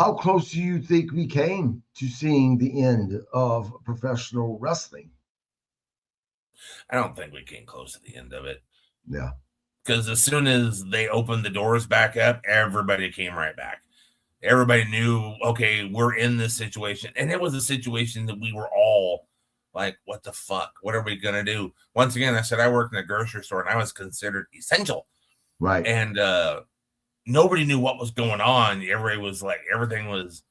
S1: how close do you think we came to seeing the end of professional wrestling?
S2: I don't think we came close to the end of it.
S1: Yeah.
S2: Because as soon as they opened the doors back up, everybody came right back. Everybody knew, okay, we're in this situation. And it was a situation that we were all like, what the fuck? What are we going to do? Once again, I said I worked in a grocery store, and I was considered essential.
S1: Right.
S2: And nobody knew what was going on. Everybody was like, everything was,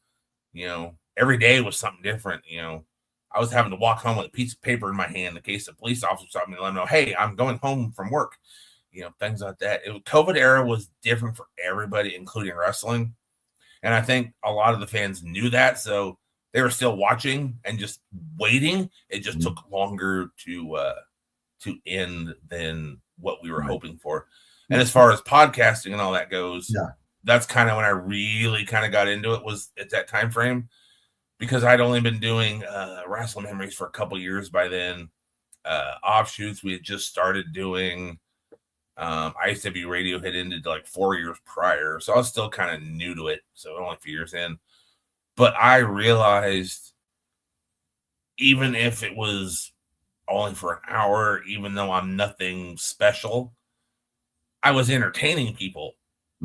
S2: every day was something different. I was having to walk home with a piece of paper in my hand in case the police officer stopped me and let me know, hey, I'm going home from work. Things like that. COVID era was different for everybody, including wrestling. And I think a lot of the fans knew that, so they were still watching and just waiting. It just took longer to end than what we were hoping for. And as far as podcasting and all that goes, that's kind of when I really kind of got into it, was at that time frame, because I'd only been doing Wrestle Memories for a couple years by then. Offshoots, we had just started doing. ISW Radio had ended like 4 years prior, so I was still kind of new to it, so only a few years in. But I realized, even if it was only for an hour, even though I'm nothing special, I was entertaining people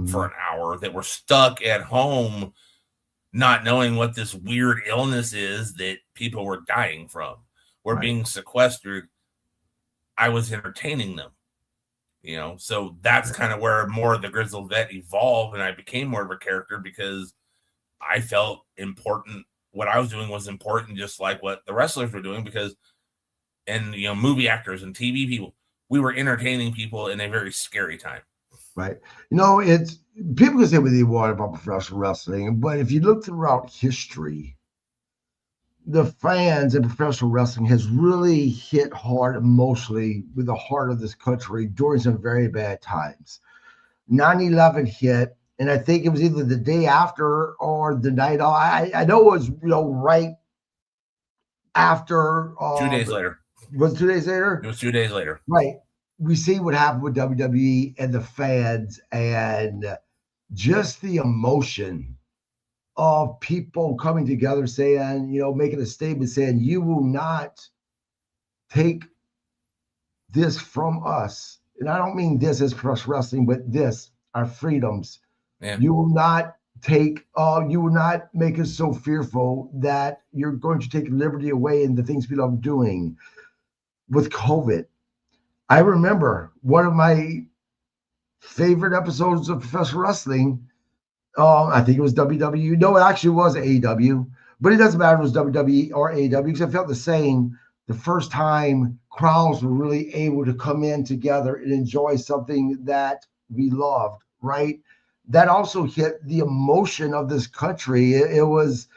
S2: for an hour that were stuck at home, not knowing what this weird illness is that people were dying from, or being sequestered. I was entertaining them. So that's kind of where more of the Grizzled Vet evolved, and I became more of a character because I felt important. What I was doing was important, just like what the wrestlers were doing, and movie actors and TV people, we were entertaining people in a very scary time.
S1: Right. It's people can say what they want about professional wrestling, but if you look throughout history, the fans in professional wrestling has really hit hard emotionally with the heart of this country during some very bad times. 9/11 hit, and I think it was either the day after or the night. I know it was right after.
S2: 2 days later.
S1: Was it 2 days later?
S2: It was 2 days later.
S1: Right. We see what happened with WWE and the fans, and just the emotion of people coming together saying, making a statement saying, you will not take this from us. And I don't mean this as professional wrestling, but this, our freedoms. Yeah. You will not make us so fearful that you're going to take liberty away in the things we love doing. With COVID, I remember one of my favorite episodes of professional wrestling. I think it was WWE. No, it actually was AEW, but it doesn't matter if it was WWE or AEW because I felt the same the first time crowds were really able to come in together and enjoy something that we loved, right? That also hit the emotion of this country. It was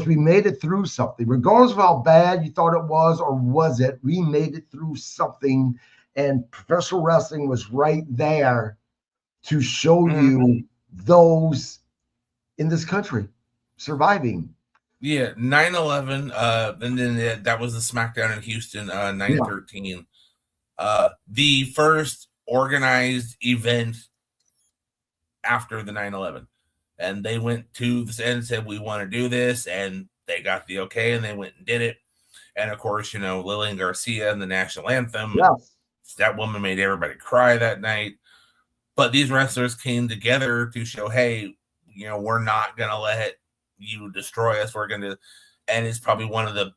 S1: we made it through something, regardless of how bad you thought it was or was it. We made it through something, and professional wrestling was right there to show you those in this country surviving.
S2: Yeah, 9/11, and then that was the SmackDown in Houston, 9/13. The first organized event after the 9/11. And they went to the end and said, we want to do this, and they got the okay, and they went and did it. And of course, Lillian Garcia and the national anthem.
S1: Yes.
S2: That woman made everybody cry that night. But these wrestlers came together to show, hey, we're not going to let you destroy us. We're going to, and it's probably one of the,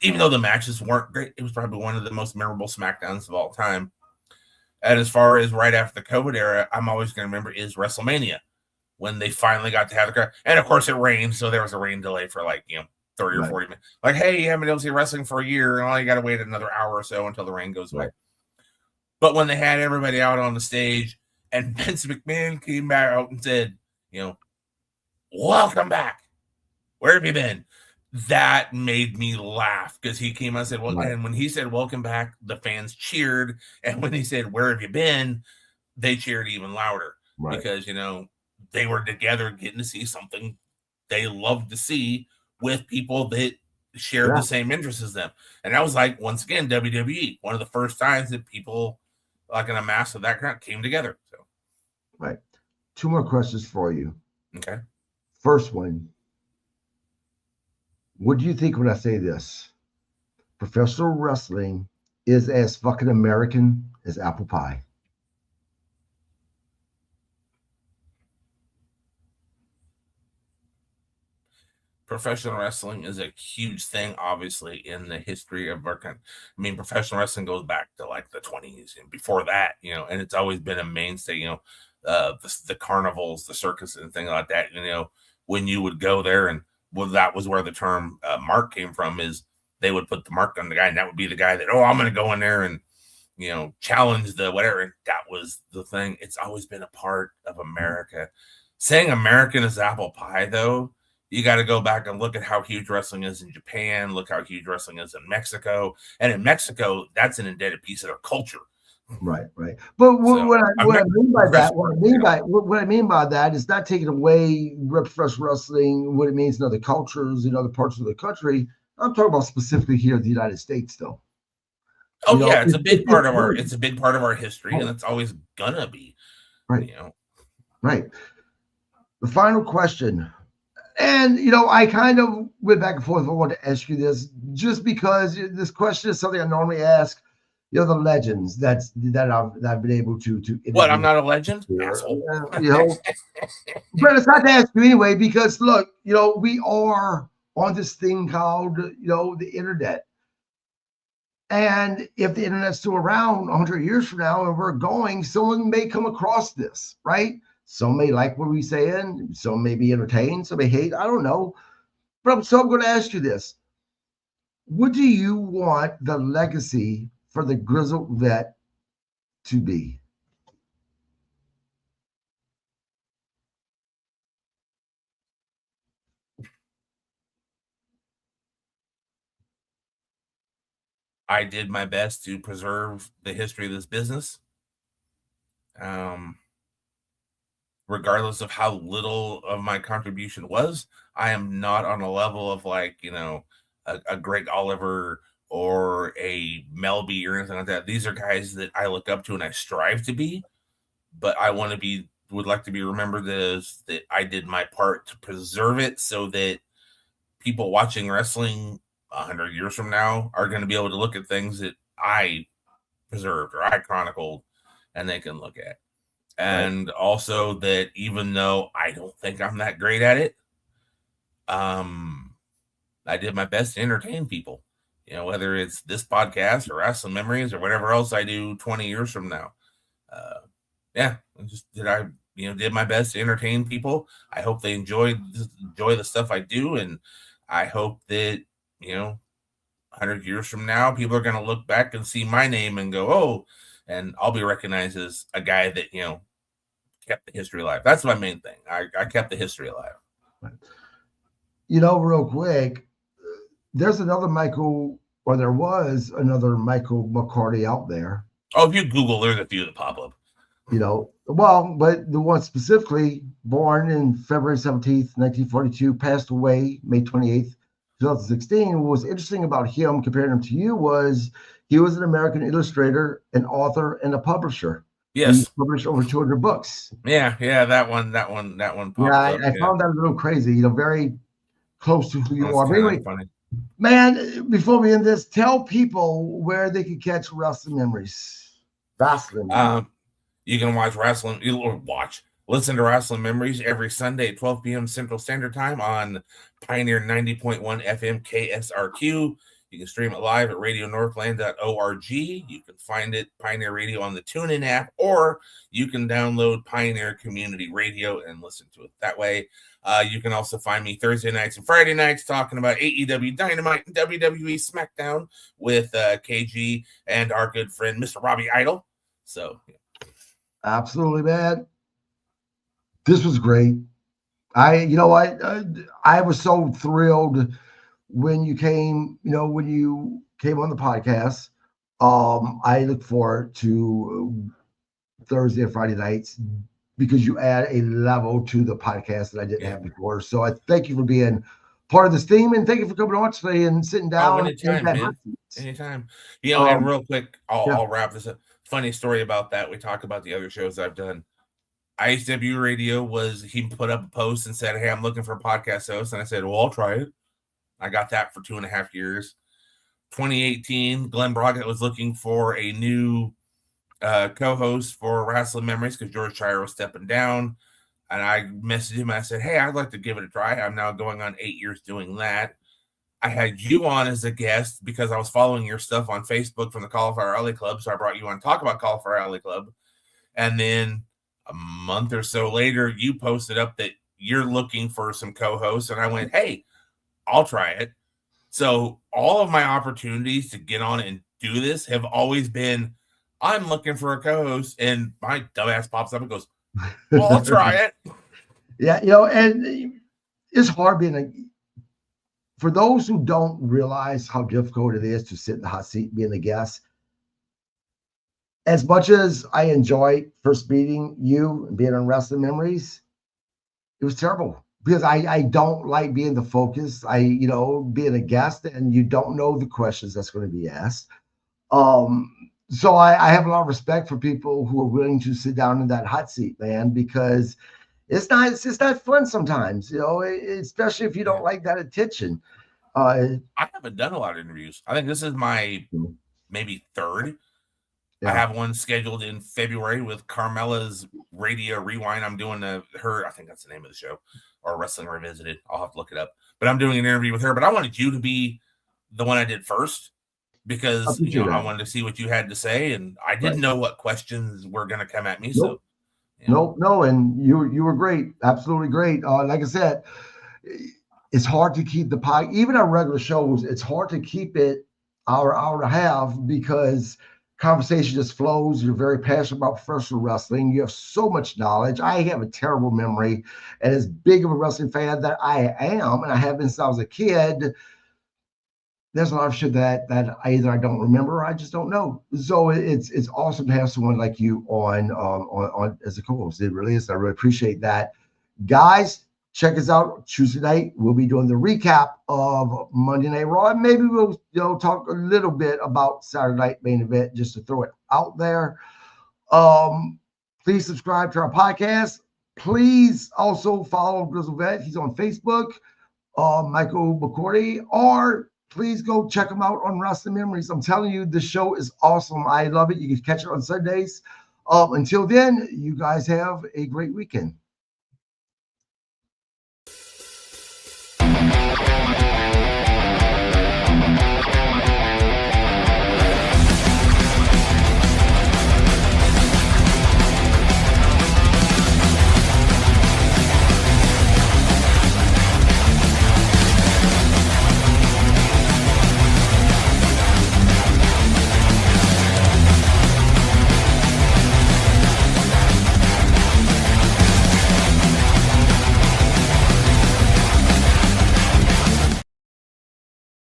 S2: even though the matches weren't great, it was probably one of the most memorable SmackDowns of all time. And as far as right after the COVID era, I'm always going to remember is WrestleMania, when they finally got to have the crowd. And of course it rained, so there was a rain delay for 30 or 40 minutes. Like, hey, you haven't been able to see wrestling for a year, and all you got to wait another hour or so until the rain goes away. But when they had everybody out on the stage, and Vince McMahon came back out and said, welcome back. Where have you been? That made me laugh because he came out and said, well, and when he said, welcome back, the fans cheered. And when he said, where have you been? They cheered even louder because, they were together getting to see something they loved to see with people that shared the same interests as them. And that was once again, WWE, one of the first times that people in a mass of that crowd came together. So,
S1: right. 2 more questions for you.
S2: Okay.
S1: First one. What do you think when I say this? Professional wrestling is as fucking American as apple pie.
S2: Professional wrestling is a huge thing, obviously, in the history of our country. I mean, professional wrestling goes back to the 20s and before that, and it's always been a mainstay, the carnivals, the circus and things like that, when you would go there. And that was where the term mark came from, is they would put the mark on the guy, and that would be the guy that, I'm going to go in there and, challenge the whatever. And that was the thing. It's always been a part of America. Saying American is apple pie, though, you got to go back and look at how huge wrestling is in Japan. Look how huge wrestling is in Mexico. And in Mexico, that's an indebted piece of their culture.
S1: Right. But what I mean by that is not taking away professional wrestling, what it means in other cultures, in other parts of the country. I'm talking about specifically here in the United States, though.
S2: It's a big part of our history, and it's always gonna be.
S1: Right. Right. The final question. And, I kind of went back and forth. I wanted to ask you this just because this question is something I normally ask, the legends that I've been able to.
S2: What? I'm not a legend?
S1: Asshole. But it's not to ask you anyway, because look, we are on this thing called, the internet. And if the internet's still around 100 years from now and we're going, someone may come across this, right? Some may like what we're saying. Some may be entertained. Some may hate. I don't know. So I'm going to ask you this. What do you want the legacy for the Grizzled Vet to be?
S2: I did my best to preserve the history of this business. Regardless of how little of my contribution was, I am not on a level of a Greg Oliver or a Melby or anything like that. These are guys that I look up to and I strive to be, but I would like to be remembered as that I did my part to preserve it so that people watching wrestling 100 years from now are going to be able to look at things that I preserved or I chronicled, and they can look at. And also that even though I don't think I'm that great at it, I did my best to entertain people, whether it's this podcast or Wrestling Memories or whatever else I do 20 years from now. Did I did my best to entertain people. I hope they enjoy the stuff I do, and I hope that 100 years from now, people are going to look back and see my name and go, "Oh," and I'll be recognized as a guy that kept the history alive. That's my main thing. I kept the history alive.
S1: Real quick, there's another Michael, or there was another Michael McCurdy out there.
S2: Oh, if you Google, there's a few that pop up.
S1: But the one specifically, born in February 17th, 1942, passed away May 28th, 2016. What was interesting about him, comparing him to you, was he was an American illustrator, an author, and a publisher.
S2: Yes.
S1: He published over 200 books.
S2: Yeah, that one popped up.
S1: I found that a little crazy, very close to who you are. But anyway,
S2: funny.
S1: Man, before we end this, tell people where they can catch Wrestling Memories.
S2: You can listen to Wrestling Memories every Sunday at 12 p.m. Central Standard Time on Pioneer 90.1 FM KSRQ. You can stream it live at radionorthland.org. You can find it, Pioneer Radio, on the TuneIn app, or you can download Pioneer Community Radio and listen to it that way. You can also find me Thursday nights and Friday nights talking about AEW Dynamite and WWE SmackDown with KG and our good friend, Mr. Robbie Idol. So, yeah.
S1: Absolutely, man. This was great. I was so thrilled when you came, on the podcast. I look forward to Thursday and Friday nights because you add a level to the podcast that I didn't have before. So I thank you for being part of this team, and thank you for coming on today and sitting down.
S2: Anytime, man. Anytime. And real quick, I'll wrap this up. Funny story about that. We talk about the other shows I've done. ISW Radio he put up a post and said, "Hey, I'm looking for a podcast host." And I said, "Well, I'll try it." I got that for 2.5 years. 2018, Glenn Brockett was looking for a new co-host for Wrestling Memories because George Shire was stepping down. And I messaged him and I said, "Hey, I'd like to give it a try." I'm now going on 8 years doing that. I had you on as a guest because I was following your stuff on Facebook from the Cauliflower Alley Club. So I brought you on to talk about Cauliflower Alley Club. And then a month or so later, you posted up that you're looking for some co-hosts. And I went, "Hey, I'll try it." So all of my opportunities to get on and do this have always been, I'm looking for a co-host, and my dumbass pops up and goes, "Well, I'll try it."
S1: Yeah, and it's hard for those who don't realize how difficult it is to sit in the hot seat being a guest. As much as I enjoyed first meeting you and being on Wrestling Memories, it was terrible. Because I don't like being the focus. Being a guest, and you don't know the questions that's going to be asked. So I have a lot of respect for people who are willing to sit down in that hot seat, man, because it's not fun sometimes, especially if you don't like that attention.
S2: I haven't done a lot of interviews. I think this is my maybe third. Yeah. I have one scheduled in February with Carmella's Radio Rewind. I'm doing her, I think that's the name of the show, or Wrestling Revisited. I'll have to look it up. But I'm doing an interview with her. But I wanted you to be the one I did first because I wanted to see what you had to say, and I didn't know what questions were going to come at me.
S1: Nope. So no, and you were great, absolutely great. Like I said, it's hard to keep the pie. Even our regular shows, it's hard to keep it hour and a half because conversation just flows. You're very passionate about professional wrestling. You have so much knowledge. I have a terrible memory, and as big of a wrestling fan that I am, and I have been since I was a kid, there's a lot of shit that either I don't remember or I just don't know. So it's awesome to have someone like you on as a co-host. It really is. I really appreciate that. Guys, check us out Tuesday night. We'll be doing the recap of Monday Night Raw. And maybe we'll talk a little bit about Saturday Night Main Event just to throw it out there. Please subscribe to our podcast. Please also follow Grizzled Vet. He's on Facebook. Michael McCurdy, or please go check him out on Wrestling Memories. I'm telling you, the show is awesome. I love it. You can catch it on Sundays. Until then, you guys have a great weekend.